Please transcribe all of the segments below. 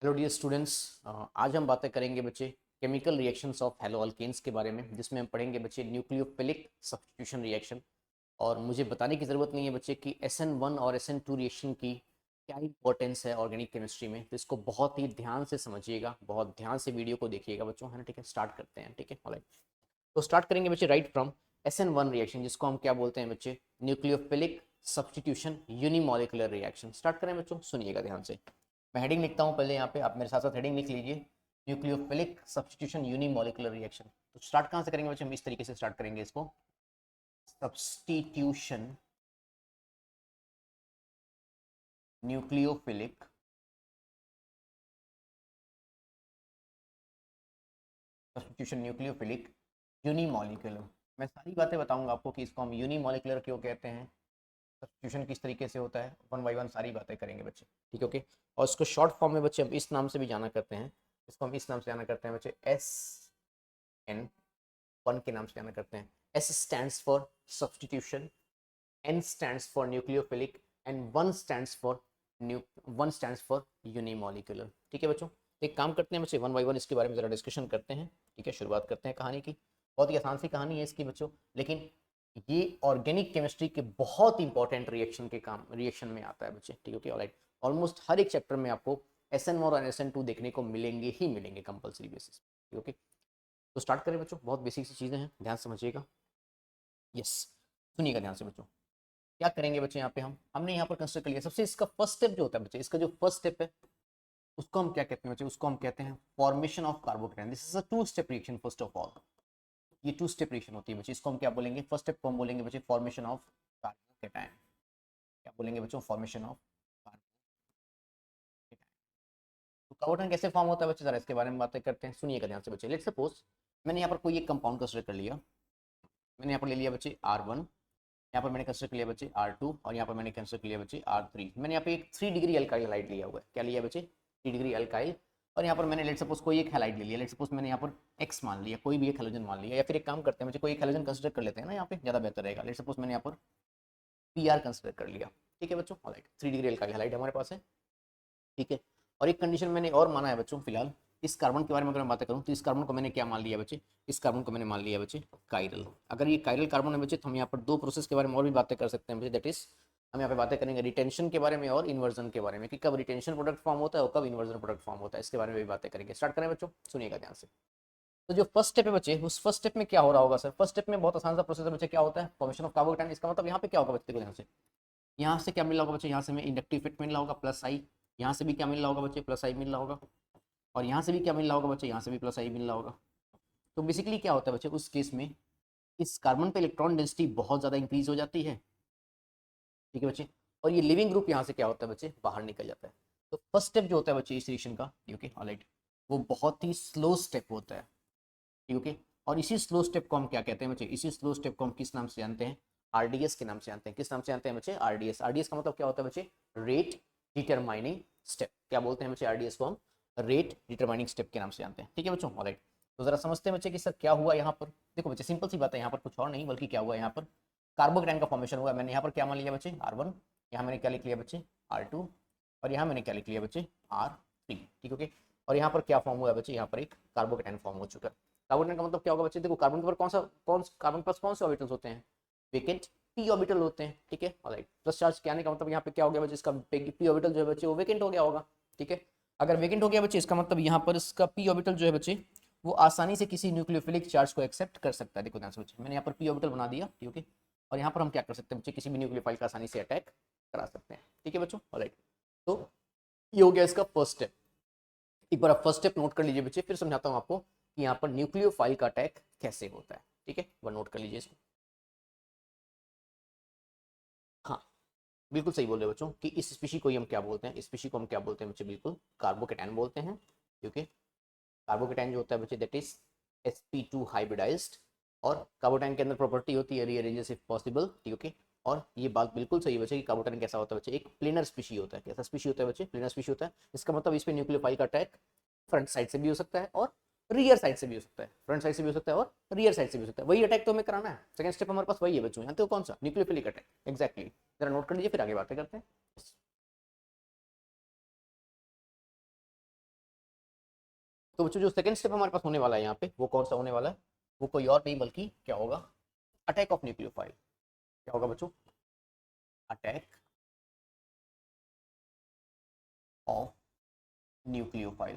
Hello dear students, आज हम बातें करेंगे बच्चे chemical reactions of haloalkanes के बारे में, जिसमें हम पढ़ेंगे बच्चे न्यूक्लियोफिलिक सब्स्टिट्यूशन रिएक्शन। और मुझे बताने की ज़रूरत नहीं है बच्चे कि SN1 और SN2 रिएक्शन की क्या इंपॉर्टेंस है ऑर्गेनिक केमिस्ट्री में। तो इसको बहुत ही ध्यान से समझिएगा, बहुत ध्यान से वीडियो को देखिएगा बच्चों, है ना। ठीक है, स्टार्ट करते हैं। ठीक है, ऑलराइट। तो स्टार्ट करेंगे बच्चे राइट फ्रॉम SN1 रिएक्शन, जिसको हम क्या बोलते हैं बच्चे, nucleophilic substitution unimolecular reaction. Start करें बच्चों, सुनिएगा ध्यान से। मैं हेडिंग लिखता हूँ पहले, यहाँ पे आप मेरे साथ साथ हेडिंग लिख लीजिए, न्यूक्लियोफिलिक सब्स्टिट्यूशन यूनिमोलिकुलर रिएक्शन। तो स्टार्ट कहाँ से करेंगे बच्चे, हम इस तरीके से स्टार्ट करेंगे इसको, substitution nucleophilic substitution nucleophilic unimolecular. मैं सारी बातें बताऊंगा आपको कि इसको हम यूनिमोलिकुलर क्यों कहते हैं, सब्स्टिट्यूशन किस तरीके से होता है, वन बाय वन सारी बातें करेंगे बच्चे। ठीक है, ओके। और इसको शॉर्ट फॉर्म में बच्चे हम इस नाम से भी जाना करते हैं, इसको हम इस नाम से जाना करते हैं बच्चे, SN1 के नाम से जाना करते हैं। S stands for substitution, N stands for nucleophilic and 1 stands for unimolecular। ठीक है बच्चों, एक काम करते हैं बच्चे, वन बाय वन इसके बारे में जरा डिस्कशन करते हैं। ठीक है, शुरुआत करते हैं कहानी की। बहुत ही आसान सी कहानी है इसकी बच्चों, लेकिन ये ऑर्गेनिक केमिस्ट्री के बहुत इंपॉर्टेंट रिएक्शन में आता है बच्चे। ठीक है, ओके, ऑलराइट। ऑलमोस्ट हर एक चैप्टर में आपको SN1 और SN2 देखने को मिलेंगे ही मिलेंगे कंपलसरी बेसिस। ठीक है, ओके। तो स्टार्ट करें बच्चों, बहुत बेसिक सी चीज़ें हैं, ध्यान समझिएगा। यस, सुनिएगा ध्यान से बच्चों। क्या करेंगे बच्चे, यहाँ पे हमने यहाँ पर कंसिडर कर लिया, सबसे इसका फर्स्ट स्टेप जो होता है बच्चे, इसका जो फर्स्ट स्टेप है उसको हम क्या कहते हैं बच्चे, उसको हम कहते हैं formation of carbocation. This is a two step reaction first of all. ये टू स्टेप रिएक्शन होती है बच्चे, इसको हम क्या बोलेंगे, फर्स्ट स्टेप को हम बोलेंगे बच्चे फॉर्मेशन ऑफ कार्बोकेटाइन। क्या बोलेंगे बच्चों, फॉर्मेशन ऑफ कार्बोकेटाइन। तो कार्बोकेटाइन कैसे फॉर्म होता है बच्चे, जरा इसके बारे में बातें करते हैं, सुनिएगा ध्यान से बच्चे। लेट्स सपोज मैंने यहाँ पर कोई एक कंपाउंड कंसिडर कर लिया, मैंने यहाँ पर ले लिया बच्चे R1, यहाँ पर मैंने कंसिडर कर लिया बच्चे R2, और यहाँ पर मैंने कंसिडर कर लिया बच्चे R3। मैंने यहाँ पे एक 3 डिग्री अल्काइल हैलाइड लिया हुआ है, क्या लिया बच्चे, 3 डिग्री अल्काइल। और यहाँ पर मैंने लेट सपोज कोई एक हैलाइड ले लिया, लेट सपोज मैंने यहाँ पर X मान लिया, कोई भी एक हैलोजन मान लिया, या फिर एक काम करते हैं बच्चे, कोई एक हैलोजन कंसिडर कर लेते हैं ना, यहाँ पे ज़्यादा बेहतर रहेगा। लेट सपोज मैंने यहाँ पर PR कंसिडर कर लिया। ठीक है बच्चों, ऑलराइट, 3 डिग्री अल्काइल हैलाइड हमारे पास है। ठीक है, और एक कंडीशन मैंने और माना है बच्चों, फिलहाल इस कार्बन के बारे में अगर मैं बात करूं, तो इस कार्बन को मैंने क्या मान लिया बच्चे, इस कार्बन को मैंने मान लिया बच्चे कायरल। अगर ये कायरल कार्बन है बच्चे, तो हम यहाँ पर दो प्रोसेस के बारे में और भी बातें कर सकते हैं बच्चे, दैट इज हम यहाँ पे बातें करेंगे रिटेंशन के बारे में और इन्वर्जन के बारे में, कि कब रिटेंशन प्रोडक्ट फॉर्म होता है और कब इन्वर्जन प्रोडक्ट फॉर्म होता है, इसके बारे में भी बातें करेंगे। स्टार्ट करें बच्चों, सुनिएगा ध्यान से। तो जो फर्स्ट स्टेप है बच्चे, उस फर्स्ट स्टेप में क्या हो रहा होगा सर, फर्स्ट स्टेप में बहुत आसान सा प्रोसेस है बच्चे, क्या होता है, फॉर्मेशन ऑफ कार्बोकेटाइन। इसका मतलब यहाँ पे क्या होगा बच्चे, देखो ध्यान से, यहाँ से क्या मिल रहा होगा बच्चे, यहाँ से हमें इंडक्टिव इफेक्ट मिल रहा होगा प्लस आई, यहाँ से भी क्या मिल रहा होगा बच्चे, प्लस आई मिल रहा होगा, और यहाँ से भी क्या मिल रहा होगा बच्चे, यहाँ से भी प्लस आई मिल रहा होगा। तो बेसिकली क्या होता है बच्चे, उस केस में इस कार्बन पे इलेक्ट्रॉन डेंसिटी बहुत ज़्यादा इंक्रीज हो जाती है। ठीक है बच्चे, और ये लिविंग ग्रुप यहाँ से क्या होता है बच्चे, बाहर निकल जाता है। तो फर्स्ट स्टेप जो होता है बच्चे इस रिएक्शन का, ओके ऑलराइट, वो बहुत ही स्लो स्टेप होता है। ठीक है, और इसी स्लो स्टेप को हम क्या कहते हैं बच्चे, इसी स्लो स्टेप को हम किस नाम से जानते हैं, RDS के नाम से जानते हैं। किस नाम से जानते हैं बच्चे, RDS। RDS का मतलब क्या होता है बच्चे, रेट डिटरमाइनिंग स्टेप। क्या बोलते हैं बच्चे, RDS को हम रेट डिटरमाइनिंग स्टेप के नाम से जानते हैं। ठीक है बच्चों, ऑलराइट। तो जरा समझते हैं बच्चे कि सर क्या हुआ यहाँ पर। देखो बच्चे, सिंपल सी बात है, यहाँ पर कुछ और नहीं बल्कि क्या हुआ, यहाँ पर कार्बोकेटाइन का फॉर्मेशन हुआ। मैंने यहाँ पर क्या मान लिया बच्चे, R1, यहाँ मैंने क्या लिख लिया बच्चे, R2, और यहाँ मैंने क्या लिख लिया बच्चे, R3। ठीक है, ओके। और यहाँ पर क्या फॉर्म हुआ है बच्चे, यहाँ पर एक कार्बोकेटाइन फॉर्म हो चुका है। कार्बोकेटाइन का मतलब क्या होगा बच्चे, देखो कार्बन के ऊपर कार्बन के पास कौन से ऑर्बिटल्स होते हैं, वेकेंट p ऑर्बिटल होते हैं। ठीक है, ऑलराइट। प्लस चार्ज के आने का मतलब यहाँ पे क्या हो गया बच्चे, इसका p ऑर्बिटल जो है बच्चे वो वेकेंट हो गया होगा। ठीक है, अगर वेकेंट हो गया बच्चे, इसका मतलब यहाँ पर इसका p ऑर्बिटल जो है बच्चे वो आसानी से किसी न्यूक्लियोफिलिक चार्ज को एक्सेप्ट कर सकता है। देखो ध्यान से बच्चे, मैंने यहाँ पर p ऑर्बिटल बना दिया। ठीक है, और यहाँ पर हम क्या कर सकते हैं बच्चे, किसी भी न्यूक्लियोफाइल का आसानी से अटैक करा सकते हैं। ठीक है बच्चों, ऑलराइट। तो ये हो गया इसका फर्स्ट स्टेप। एक बार आप फर्स्ट स्टेप नोट कर लीजिए बच्चे, फिर समझाता हूँ आपको कि यहाँ पर न्यूक्लियोफाइल का अटैक कैसे होता है। ठीक है, वन नोट कर लीजिए इसको। हाँ, बिल्कुल सही बोल रहे हो बच्चों कि इस स्पीशी को ही हम क्या बोलते हैं, इस स्पीशी को हम क्या बोलते हैं बच्चे, बिल्कुल कार्बोकेटाइन बोलते हैं। क्योंकि कार्बोकेटाइन जो होता है बच्चे, दैट इज sp2 हाइब्रिडाइज्ड। और कार्बोकेटाइन के अंदर प्रॉपर्टी होती है रीअरेंजेस इफ पॉसिबल। ठीक है, और ये बात बिल्कुल सही है बच्चे कि कार्बोकेटाइन कैसा होता है बच्चे, एक प्लेनर स्पीशी होता है। कैसा स्पीशी होता है बच्चे, प्लेनर स्पीशी होता है। इसका मतलब इस पे न्यूक्लियोफाइल का अटैक फ्रंट साइड से भी हो सकता है और रियर साइड से भी हो सकता है, फ्रंट साइड से भी हो सकता है और रियर साइड से भी हो सकता है। वही अटैक तो हमें कराना है, सेकंड स्टेप हमारे पास वही है बच्चों, जानते हो कौन सा, न्यूक्लियोफिलिक अटैक। एग्जैक्टली, जरा नोट कर लीजिए, फिर आगे बातें करते हैं। तो बच्चों जो सेकंड स्टेप हमारे पास होने वाला है यहाँ पे, वो कौन सा होने वाला है, वो कोई और नहीं बल्कि क्या होगा, अटैक ऑफ न्यूक्लियोफाइल। क्या होगा बच्चों, attack of nucleophile.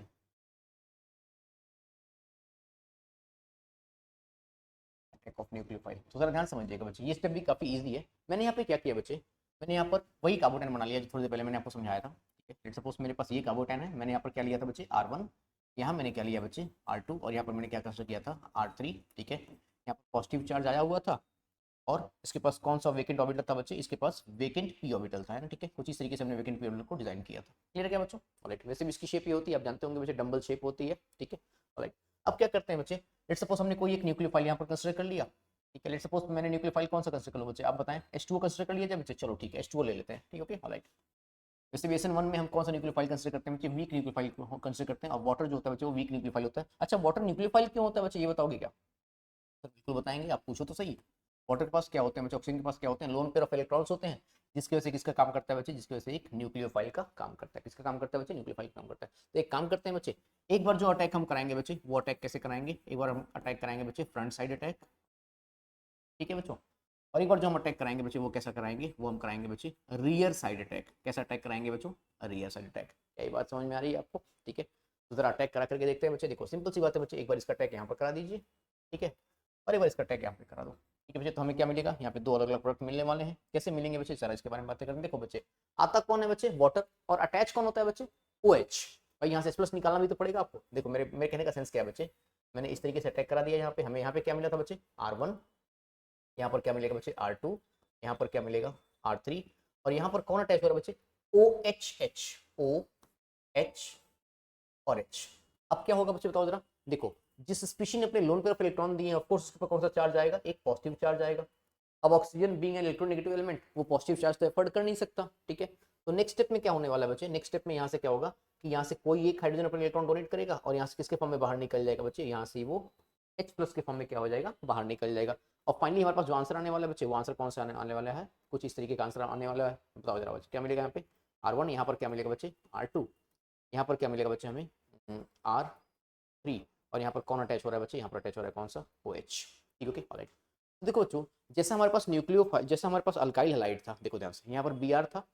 Attack of nucleophile. तो जरा ध्यान समझिएगा बच्चे, ये स्टेप भी काफी इजी है। मैंने यहाँ पे क्या किया बच्चे, मैंने यहाँ पर वही कार्बोटेन बना लिया जो थोड़ी देर पहले मैंने आपको समझाया था। ठीक है, सपोज मेरे पास ये कार्बोटेन है, मैंने यहाँ पर क्या लिया था बच्चे, R1, यहाँ मैंने क्या लिया बच्चे R2, और यहाँ पर मैंने क्या कंसिडर किया था R3। ठीक है, यहाँ पर पॉजिटिव चार्ज आया हुआ था, और इसके पास कौन सा वेकेंट ऑर्बिटल था बच्चे, इसके पास वेकेंट पी ऑर्बिटल था, है ना। ठीक है, कुछ इस तरीके से हमने वेकेंट पी ऑर्बिटल को डिजाइन किया था। क्लियर है क्या बच्चों? ऑलराइट, वैसे भी इसकी शेप ये होती है, आप जानते होंगे बच्चे, डंबल शेप होती है। ठीक है, ऑलराइट। अब क्या करते हैं बच्चे, लेट्स सपोज हमने कोई एक न्यूक्लियोफाइल यहाँ पर कंसिडर कर लिया। ठीक है, लेट्स सपोज मैंने न्यूक्लियोफाइल कौन सा कंसिडर कर लो बच्चे, आप बताएं। H2O कंसिडर कर लिया जाए बच्चे, चलो ठीक है, H2O ले लेते हैं। ठीक है, ओके, ऑलराइट। वैसे बेसन 1 में हम कौन सा न्यूक्लियोफाइल कंसिडर करते हैं बच्चे, वीक न्यूक्लियोफाइल को कंसिडर करते हैं, और वाटर जो होता है बच्चे वो वीक न्यूक्लियोफाइल होता है। अच्छा, वाटर न्यूक्लियोफाइल क्यों होता है बच्चे, ये बताओगे क्या? तो बिल्कुल बताएंगे, आप पूछो तो सही। वाटर के पास क्या होते हैं बच्चे, ऑक्सीजन के पास क्या होते हैं, लोन पेयर ऑफ इलेक्ट्रॉन्स होते हैं, जिसकी वजह से किसका काम करता है बच्चे, जिसकी वजह से एक न्यूक्लियोफाइल का काम करता है। किसका काम करता है बच्चे, न्यूक्लियोफाइल का काम करता है। तो एक काम करते हैं बच्चे, एक बार जो अटैक हम कराएंगे बच्चे, वो अटैक कैसे कराएंगे, एक बार हम अटैक कराएंगे बच्चे फ्रंट साइड अटैक। ठीक है बच्चों, और एक बार जो हम अटैक कराएंगे बच्चे, वो कैसा कराएंगे, वो हम कराएंगे बच्चे रियर साइड अटैक। कैसा अटैक कराएंगे बच्चों, रियर साइड अटैक। क्या ये बात समझ में आ रही है आपको? ठीक है, तो जरा अटैक करा करके देखते हैं बच्चे। देखो सिंपल सी बात है बच्चे, एक बार इसका अटैक यहाँ पर करा दीजिए। ठीक है, और एक बार इसका अटैक यहाँ पे करा दो। ठीक है बच्चे, तो हमें क्या मिलेगा, यहाँ पे दो अलग अलग प्रोडक्ट मिलने वाले हैं। कैसे मिलेंगे बच्चे, जरा इसके बारे में बातें करें। देखो बच्चे, आता कौन है बच्चे, वाटर, और अटैच कौन होता है बच्चे, OH। भाई यहाँ से H+ निकालना भी तो पड़ेगा आपको। देखो मेरे कहने का सेंस क्या है बच्चे, मैंने इस तरीके से अटैक करा दिया यहाँ पे, हमें यहाँ पे क्या मिला था बच्चे, R1, यहाँ पर क्या मिलेगा बच्चे R2, यहाँ पर क्या मिलेगा R3, और यहाँ पर कौन अटैच हो रहा है बच्चे, OH और H। अब क्या होगा बच्चे बताओ जरा। देखो, जिस स्पीशीज ने अपने लोन पेयर ऑफ इलेक्ट्रॉन दिए हैं, ऑफ कोर्स उसके ऊपर कौन सा चार्ज आएगा, एक पॉजिटिव चार्ज आएगा। अब oxygen being an electronegative element, वो पॉजिटिव चार्ज तो एफर्ट कर नहीं सकता। ठीक है, तो नेक्स्ट स्टेप में क्या होने वाला है बच्चे, नेक्स्ट स्टेप में यहाँ से क्या होगा कि यहाँ से कोई एक हाइड्रोजन अपने इलेक्ट्रॉन डोनेट करेगा, और यहाँ से किसके फॉर्म में बाहर निकल जाएगा बच्चे, यहाँ से वो H+ के फॉर्म में क्या हो जाएगा, बाहर निकल जाएगा। और फाइनली हमारे पास जो आंसर आने वाला है बच्चे, वो आंसर कौन सा आने वाला है, कुछ इस तरीके का आंसर आने वाला है। बताओ जरा बच्चे, क्या मिलेगा यहाँ पे R1, यहाँ पर क्या मिलेगा बच्चे R2, यहाँ पर क्या मिलेगा बच्चे हमें R3, और यहाँ पर कौन अटैच हो रहा है बच्चे, यहाँ पर अटैच हो रहा है कौन सा, OH। ठीक है, ऑलराइट। तो देखो बच्चों, जैसा हमारे पास न्यूक्लियोफाइल, जैसा हमारे पास अल्काइल हैलाइड था, देखो ध्यान से, यहाँ पर Br था,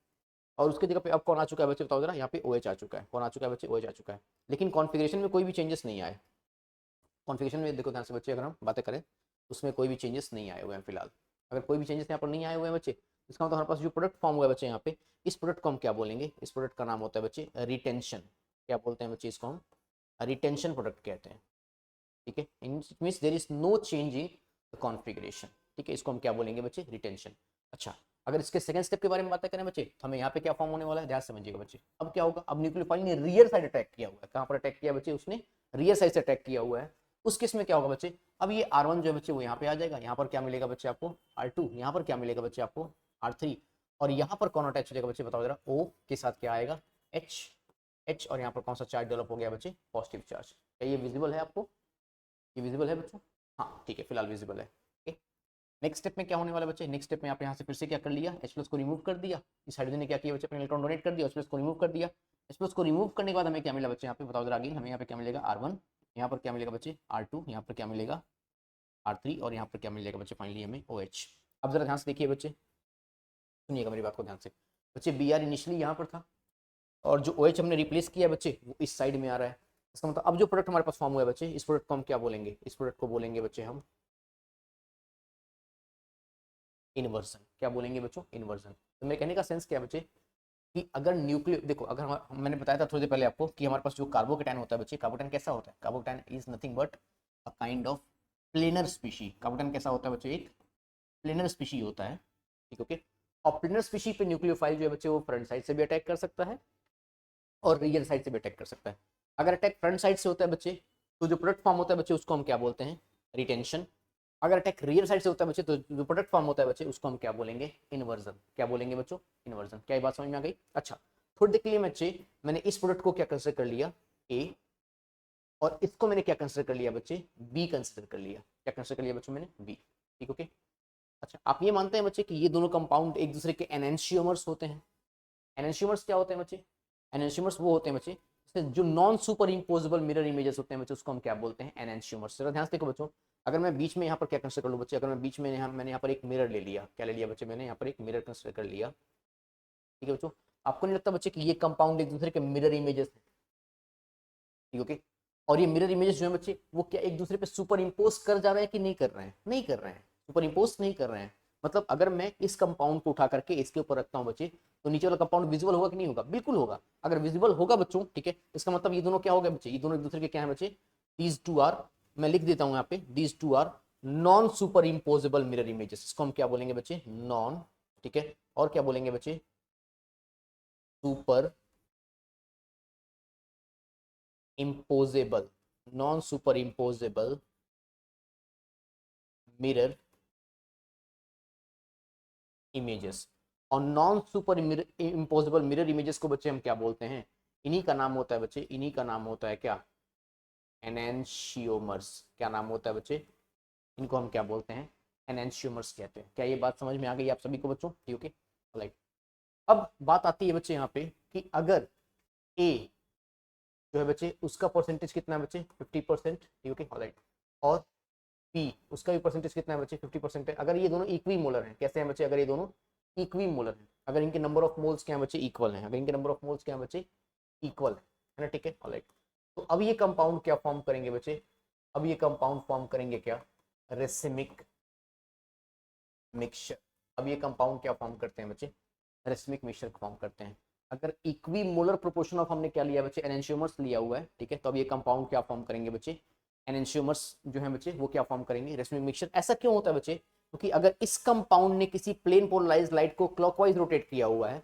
और उसके जगह पे अब कौन आ चुका है बच्चे, बताओ जरा, यहाँ पे OH आ चुका है। कौन आ चुका है बच्चे, OH आ चुका है। लेकिन कॉन्फिगरेशन में कोई भी चेंजेस नहीं आए। कॉन्फिगरेशन में देखो ध्यान से बच्चे, अगर हम बातें करें, उसमें कोई भी चेंजेस नहीं आए हुए हैं फिलहाल। अगर कोई भी चेंजेस यहाँ पर नहीं आए हुए हैं बच्चे, इसका मतलब हमारे पास जो प्रोडक्ट फॉर्म हुआ है बच्चे यहाँ पे, इस प्रोडक्ट को हम क्या बोलेंगे, इस प्रोडक्ट का नाम होता है बच्चे रिटेंशन। क्या बोलते हैं बच्चे, इसको हम रिटेंशन प्रोडक्ट कहते हैं। ठीक है, it means there is no change in configuration. ठीक है, इसको हम क्या बोलेंगे बच्चे, रिटेंशन। अच्छा, अगर इसके सेकंड स्टेप के बारे में बात करें बच्चे, तो हमें यहाँ पे क्या फॉर्म होने वाला है, ध्यान समझिएगा बच्चे। अब क्या होगा, अब न्यूक्लियोफाइल ने रियर साइड अटैक किया हुआ है। कहाँ पर अटैक किया बच्चे, उसने रियर साइड से अटैक किया हुआ है। उस केस में क्या होगा बच्चे, अब ये R1 जो है बच्चे, वो यहाँ पे आ जाएगा। यहाँ पर क्या मिलेगा बच्चे आपको R2, यहाँ पर क्या मिलेगा बच्चे आपको R3, और यहाँ पर कौन अटैच हो जाएगा बच्चे, बताओ जरा, O के साथ क्या आएगा, H, और यहाँ पर कौन सा चार्ज डेवलप हो गया बच्चे, पॉजिटिव चार्ज। क्या ये विजिबल है आपको, ये विजिबल है बच्चों? हाँ ठीक है, फिलहाल विजिबल है। नेक्स्ट स्टेप में क्या होने वाला बच्चे, नेक्स्ट स्टेप में आप यहाँ से फिर से क्या कर लिया, H+ को रिमूव कर दिया। इस हाइड्रोजन ने क्या किया बच्चे, अपने इलेक्ट्रॉन डोनेट कर दिया, H+ को रिमूव कर दिया। H+ को रिमूव करने के बाद हमें क्या मिला बच्चे, यहाँ पे बताओ जरा आगे, हमें यहाँ पे क्या मिलेगा R1, यहाँ पर क्या मिलेगा बच्चे R2, यहाँ पर क्या मिलेगा R3, और यहाँ पर क्या मिलेगा बच्चे फाइनली हमें OH। अब जरा ध्यान से देखिए बच्चे, सुनिएगा मेरी बात को ध्यान से बच्चे। Br इनिशियली यहाँ पर था, और जो OH हमने रिप्लेस किया बच्चे, वो इस साइड में आ रहा है। इसका मतलब अब जो प्रोडक्ट हमारे पास फॉर्म हुआ है बच्चे, इस प्रोडक्ट को हम क्या बोलेंगे, इस प्रोडक्ट को बोलेंगे बच्चे हम इन्वर्जन। क्या बोलेंगे बच्चों, इन्वर्जन। तो मेरे कहने का सेंस क्या है बच्चे, कि अगर न्यूक्लियो, देखो अगर मैंने बताया था थोड़ी देर पहले आपको कि हमारे पास जो कार्बोकेटाइन होता है बच्चे, कार्बोकेटाइन कैसा होता है, carbocation is nothing but a kind of planar species. Carbocation कैसा होता है बच्चे, एक प्लेनर स्पीशी होता है। ठीक ओके, और प्लेनर स्पीशी पे न्यूक्लियोफाइल जो है बच्चे, वो फ्रंट साइड से भी अटैक कर सकता है और रियर साइड से भी अटैक कर सकता है। अगर अटैक फ्रंट साइड से होता है बच्चे, तो जो प्रोडक्ट फॉर्म होता है बच्चे, उसको हम क्या बोलते हैं, रिटेंशन। अगर अटैक रियर साइड से होता है बच्चे, तो जो प्रोडक्ट फॉर्म होता है बच्चे, उसको हम क्या बोलेंगे, इन्वर्जन। क्या बोलेंगे बच्चों, इन्वर्जन। क्या ये बात समझ में आ गई? अच्छा, थोड़ी देर के लिए बच्चे मैंने इस प्रोडक्ट को क्या कंसिडर कर लिया, A, और इसको मैंने क्या कंसिडर कर लिया बच्चे, B कंसिडर कर लिया। क्या कंसिडर कर लिया बच्चों मैंने, B। ठीक ओके। अच्छा, आप ये मानते हैं बच्चे कि ये दोनों कंपाउंड एक दूसरे के एनेंशियोमर्स होते हैं? एनेंशियोमर्स क्या होते हैं बच्चे, एनेंशियोमर्स वो होते हैं बच्चे जो non superimposable mirror images होते हैं बच्चों, उसको हम क्या बोलते हैं, एनहांस्योमर्स। जरा ध्यान से देखो बच्चों, अगर मैं बीच में यहाँ पर क्या कंसिडर कर लूँ बच्चे, अगर मैं बीच में मैंने यहाँ पर एक मिरर ले लिया, क्या ले लिया बच्चे, मैंने यहाँ पर एक मिरर कंसिडर कर लिया, ठीक है बच्चों। आपको नहीं लगता बच्चे कि ये कंपाउंड एक दूसरे के मिरर इमेजेस हैं, ठीक है। और ये मिरर इमेजेस जो है बच्चे, वो क्या एक दूसरे पे सुपर इम्पोज कर जा रहे हैं कि नहीं कर रहे हैं, नहीं कर रहे हैं, सुपर इम्पोज नहीं कर रहे हैं। मतलब अगर मैं इस कंपाउंड को उठा करके इसके ऊपर रखता हूँ बच्चे, तो नीचे वाला कंपाउंड विजिबल होगा कि नहीं होगा, बिल्कुल होगा। अगर विजिबल होगा बच्चों, ठीक है, इसका मतलब ये दोनों क्या हो गए बच्चे, ये दोनों एक दूसरे के क्या है बच्चे, दीज टू आर, मैं लिख देता हूँ यहाँ पे, these two are non superimposable mirror images. इसको हम क्या बोलेंगे बच्चे, नॉन, ठीक है। और क्या बोलेंगे बच्चे, superimposable, non superimposable mirror images. और non superimposable mirror images को बच्चे हम क्या बोलते हैं, इन्हीं का नाम होता है बच्चे, इन्हीं का नाम होता है क्या, एनेंशियोमर्स। क्या नाम होता है बच्चे, इनको हम क्या बोलते हैं, एनेंशियोमर्स कहते हैं। क्या ये बात समझ में आ गई आप सभी को बच्चों, ठीक है। राइट, अब बात आती है बच्चे यहाँ पे कि अगर ए जो है बच्चे, उसका परसेंटेज कितना है बच्चे, 50%, ठीक है, राइट। और पी, उसका भी परसेंटेज कितना है बच्चे, 50% है। अगर ये दोनों इक्वी मोलर हैं, कैसे हैं बच्चे, अगर ये दोनों इक्वी मोलर हैं, अगर इनके नंबर ऑफ मोल्स क्या है बच्चे, इक्वल हैं, अगर इनके नंबर ऑफ मोल्स क्या है बच्चे, इक्वल है ना, ठीक है, ऑलराइट। तो अब ये कंपाउंड क्या फॉर्म करेंगे बच्चे, अब ये कंपाउंड फॉर्म करेंगे क्या, रेसिमिक मिक्सचर। अब ये कंपाउंड क्या फॉर्म करते हैं बच्चे, रेसिमिक मिक्सचर फॉर्म करते हैं। अगर इक्वी मोलर प्रोपोर्शन ऑफ हमने क्या लिया बच्चे, एनेंशियोमर्स लिया हुआ है, ठीक है, तो अब ये कंपाउंड क्या फॉर्म करेंगे बच्चे, एनेंशियोमर्स जो है बच्चे वो क्या फॉर्म करेंगे, रेसिमिक मिक्सचर। ऐसा क्यों होता है बच्चे, क्योंकि अगर इस कंपाउंड ने किसी प्लेन पोलराइज्ड लाइट को क्लॉकवाइज रोटेट किया हुआ है,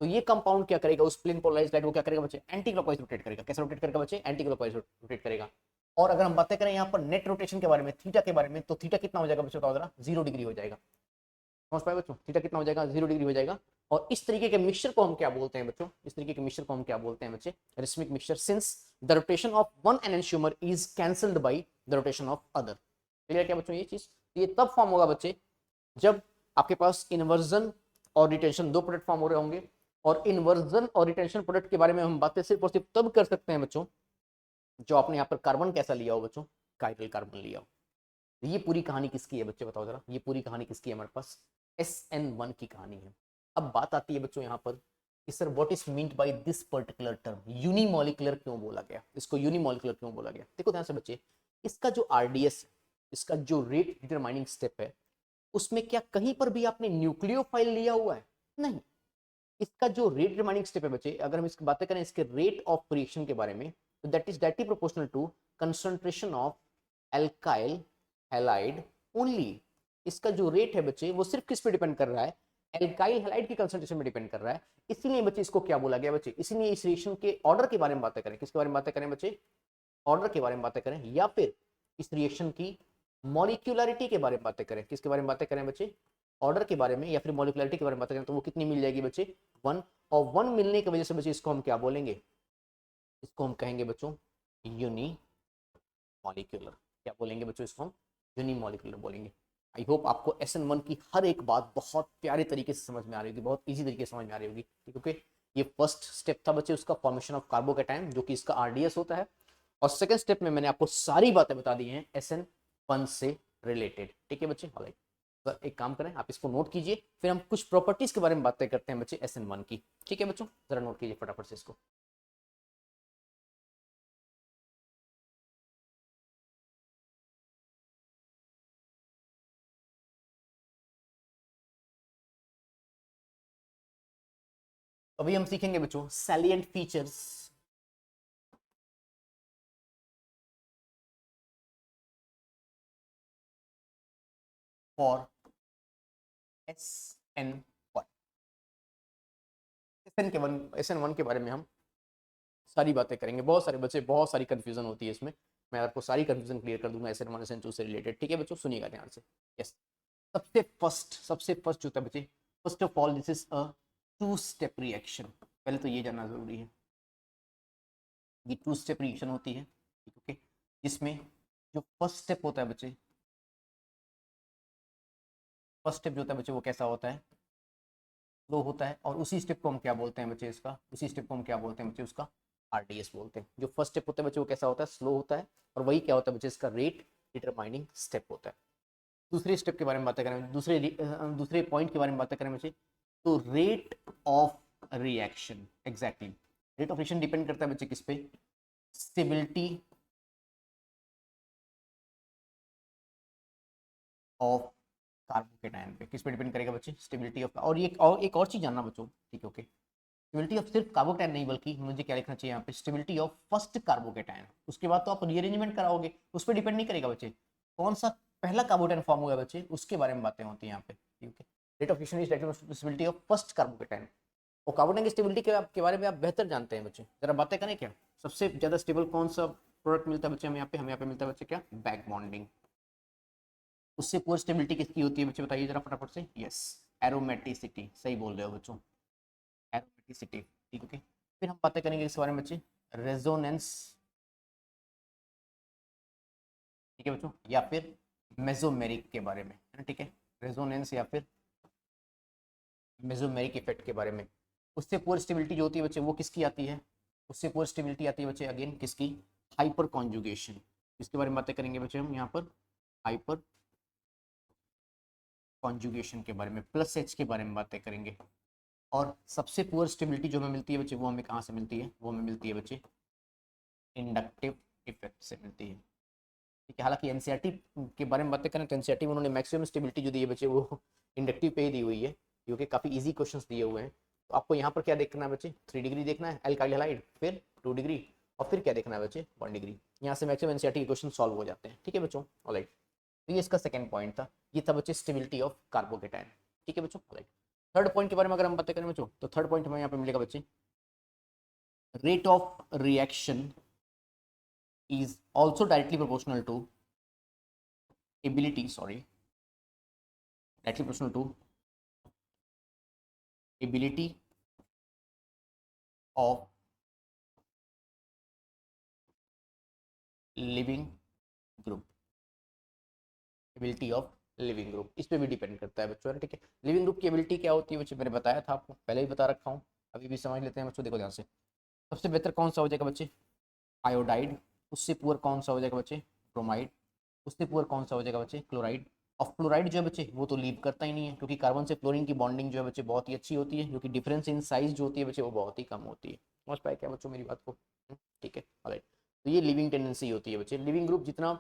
तो ये कंपाउंड क्या करेगा, उस प्लेन पोलराइज्ड लाइट को क्या करेगा बच्चे, एंटी क्लॉकवाइज रोटेट करेगा। कैसे रोटेट करेगा बच्चे, एंटी क्लॉकवाइज रोटेट करेगा। और अगर हम बातें करें यहाँ पर नेट रोटेशन के बारे में, थीटा के बारे में, तो थीटा कितना हो जाएगा बच्चों, बताओ जरा, 0 डिग्री हो जाएगा। समझ पाए बच्चों, थीटा कितना हो जाएगा, 0 डिग्री हो जाएगा। और इस तरीके के मिक्सचर को हम क्या बोलते हैं बच्चों, इस तरीके के मिक्सचर को हम क्या बोलते हैं बच्चे, racemic mixture, since the rotation of one enantiomer is cancelled by the rotation of other. Clear क्या बच्चों ये चीज, ये तब फॉर्म होगा बच्चे जब आपके पास इन्वर्जन और रिटेंशन दो प्रोडक्ट फॉर्म हो रहे होंगे। और इन्वर्जन और रिटेंशन प्रोडक्ट के बारे में हम बातें सिर्फ और सिर्फ तब कर सकते हैं बच्चों, जो आपने यहाँ पर कार्बन कैसा लिया हो बच्चों, काइरल कार्बन लिया हो। ये पूरी कहानी किसकी है बच्चे, बताओ जरा, ये पूरी कहानी किसकी है हमारे पास, SN1 की कहानी है। अब बात आती है बच्चों यहाँ पर कि sir what is meant by this particular term, unimolecular क्यों बोला गया, इसको यूनिमॉलिकुलर क्यों बोला गया। देखो ध्यान से बच्चे, इसका जो RDS है, इसका जो रेट डिटरमाइनिंग स्टेप है, उसमें क्या कहीं पर भी आपने न्यूक्लियोफाइल लिया हुआ है, नहीं। इसका जो रेट डिटरमाइनिंग स्टेप है बच्चे, अगर हम इसकी बातें करें इसके रेट ऑफ रिएक्शन के बारे में, तो that is directly proportional to concentration of alkyl halide only. इसका जो रेट है बच्चे वो सिर्फ किस पे डिपेंड कर रहा है, एल्काइल हैलाइड की कंसंट्रेशन में डिपेंड कर रहा है। इसीलिए बच्चे इसको क्या बोला गया बच्चे, इसीलिए इस रिएक्शन के ऑर्डर के बारे में बातें करें, किसके बारे में बातें करें बच्चे, ऑर्डर के बारे में बातें करें, या फिर इस रिएक्शन की मॉलिक्यूलरिटी के बारे में बातें करें, किसके बारे में बातें करें बच्चे, ऑर्डर के बारे में या फिर मॉलिक्यूलरिटी के बारे में बातें करें, तो वो कितनी मिल जाएगी बच्चे, 1। और 1 मिलने की वजह से बच्चे इसको हम क्या बोलेंगे, इसको हम कहेंगे बच्चों यूनी मॉलिक्यूलर। क्या बोलेंगे बच्चों, इसको हम यूनी मॉलिक्यूलर बोलेंगे। आई होप आपको SN1 की हर एक बात बहुत प्यारे तरीके से समझ में आ रही होगी, बहुत इजी तरीके से समझ में आ रही होगी, क्योंकि ये फर्स्ट स्टेप था बच्चे उसका, फॉर्मेशन ऑफ कार्बोकैटायन, जो कि इसका RDS होता है। और सेकंड स्टेप में मैंने आपको सारी बातें बता दी हैं SN1 से रिलेटेड, ठीक है बच्चे, ऑलराइट। तो एक काम करें, आप इसको नोट कीजिए, फिर हम कुछ प्रॉपर्टीज के बारे में बातें करते हैं बच्चे SN1 की, ठीक है बच्चों, जरा नोट कीजिए फटाफट से इसको। अभी हम सीखेंगे बच्चों salient features for SN1। SN1 के बारे में हम सारी बातें करेंगे, बहुत सारे बच्चे बहुत सारी कंफ्यूजन होती है इसमें, मैं आपको सारी कंफ्यूजन क्लियर कर दूंगा SN1 SN2 से रिलेटेड, ठीक है बच्चों, सुनिएगा ध्यान से। यस, सबसे फर्स्ट जो होता है बच्चे, first of all this is a two step reaction. पहले तो ये जानना जरूरी है, ये टू स्टेप रिएक्शन होती है, ठीक है, जिसमें जो फर्स्ट स्टेप होता है बच्चे, फर्स्ट स्टेप जो होता है बच्चे वो कैसा होता है, स्लो होता है। और उसी स्टेप को हम क्या बोलते हैं बच्चे, इसका उसी स्टेप को हम क्या बोलते हैं बच्चे, उसका RDS बोलते हैं। जो फर्स्ट स्टेप होता है बच्चे वो कैसा होता है, स्लो होता है, और वही क्या होता है बच्चे, इसका रेट डिटरमाइनिंग स्टेप होता है। दूसरे स्टेप के बारे में बातें करें, दूसरे पॉइंट के बारे में बातें करें बच्चे, तो rate of reaction, exactly rate of reaction depend करता है बच्चे किस पे, स्टेबिलिटी ऑफ कार्बोकेटायन पे। किस पे डिपेंड करेगा बच्चे, स्टेबिलिटी ऑफ। और ये एक और चीज जानना बच्चों, ठीक है, ओके, स्टेबिलिटी ऑफ सिर्फ कार्बोकेटायन नहीं, बल्कि मुझे क्या लिखना चाहिए यहाँ पे, स्टेबिलिटी ऑफ फर्स्ट कार्बोकेटायन। उसके बाद तो आप रीअरेंजमेंट कराओगे, उस पर डिपेंड नहीं करेगा बच्चे कौन सा पहला कार्बोकेटायन फॉर्म हुआ बच्चे, उसके बारे में बातें होती है यहाँ पे, ठीक है। Rate of reaction is stability of first carbocation. और कार्बोकेटायन की स्टेबिलिटी के बारे में आप बेहतर जानते हैं बच्चे, जरा बातें करें क्या, सबसे ज्यादा स्टेबल कौन सा प्रोडक्ट मिलता है बच्चे हमें यहाँ पे मिलता है बच्चे क्या, बैक बॉन्डिंग। उससे पुअर स्टेबिलिटी किसकी होती है बच्चे, बताइए जरा फटाफट से, यस, एरोमेटिसिटी, सही बोल रहे हो बच्चों, एरोमेटिसिटी, ठीक है। फिर हम बातें करेंगे इस बारे में बच्चे, रेजोनेंस, ठीक है बच्चों, या फिर मेसोमेरिक के बारे में, है ना, ठीक है, रेजोनेंस या फिर मेसोमेरिक इफेक्ट के बारे में। उससे पुअर स्टेबिलिटी जो होती है बच्चे वो किसकी आती है, उससे पुअर स्टेबिलिटी आती है बच्चे अगेन किसकी, हाइपर कॉन्जुगेशन। इसके बारे में बातें करेंगे बच्चे हम यहाँ पर, हाइपर कॉन्जुगेशन के बारे में, प्लस एच के बारे में बातें करेंगे। और सबसे पुअर स्टेबिलिटी जो हमें मिलती है बच्चे, वो हमें कहाँ से मिलती है, वो हमें मिलती है बच्चे इंडक्टिव इफेक्ट से मिलती है, ठीक है। हालांकि एनसीईआरटी के बारे में बातें करें तो एनसीईआरटी में उन्होंने मैक्सिमम स्टेबिलिटी जो दी है बच्चे वो इंडक्टिव पे ही दी हुई है, क्योंकि काफ़ी इजी क्वेश्चंस दिए हुए हैं। तो आपको यहाँ पर क्या देखना है बच्चे, 3 डिग्री देखना है एल्काइल हैलाइड, फिर 2 डिग्री, और फिर क्या देखना है बच्चे, 1 डिग्री। यहाँ से मैक्सिमम एनसीईआरटी के क्वेश्चन सॉल्व हो जाते हैं, ठीक है बच्चों, ऑलराइट। तो ये इसका सेकंड पॉइंट था, ये था बच्चे स्टेबिलिटी ऑफ कार्बोकेटायन, ठीक है बच्चों, ऑलराइट। थर्ड पॉइंट के बारे में अगर हम बातें करें बच्चों, तो थर्ड पॉइंट हमें यहाँ पे मिलेगा बच्चे, rate of reaction is also directly proportional to ability, sorry, directly proportional to ability of living group, ability of leaving group, इस पे भी डिपेंड करता है बच्चों, ठीक है। लिविंग ग्रुप की एबिलिटी क्या होती है बच्चे, मैंने बताया था आपको, पहले ही बता रखा हूँ, अभी भी समझ लेते हैं बच्चों, देखो ध्यान से। सबसे बेहतर कौन सा हो जाएगा बच्चे, आयोडाइड। उससे पुअर कौन सा हो जाएगा बच्चे, ब्रोमाइड। उससे पुअर कौन सा हो जाएगा बच्चे, क्लोराइड। और फ्लोराइड जो है बच्चे वो तो लीव करता ही नहीं है, क्योंकि कार्बन से फ्लोरीन की बॉन्डिंग जो है बच्चे बहुत ही अच्छी होती है, क्योंकि डिफरेंस इन साइज जो होती है बच्चे वो बहुत ही कम होती है। समझ पाए क्या बच्चों मेरी बात को, ठीक है, ऑलराइट। तो ये लिविंग टेंडेंसी होती है बच्चे, लिविंग ग्रुप जितना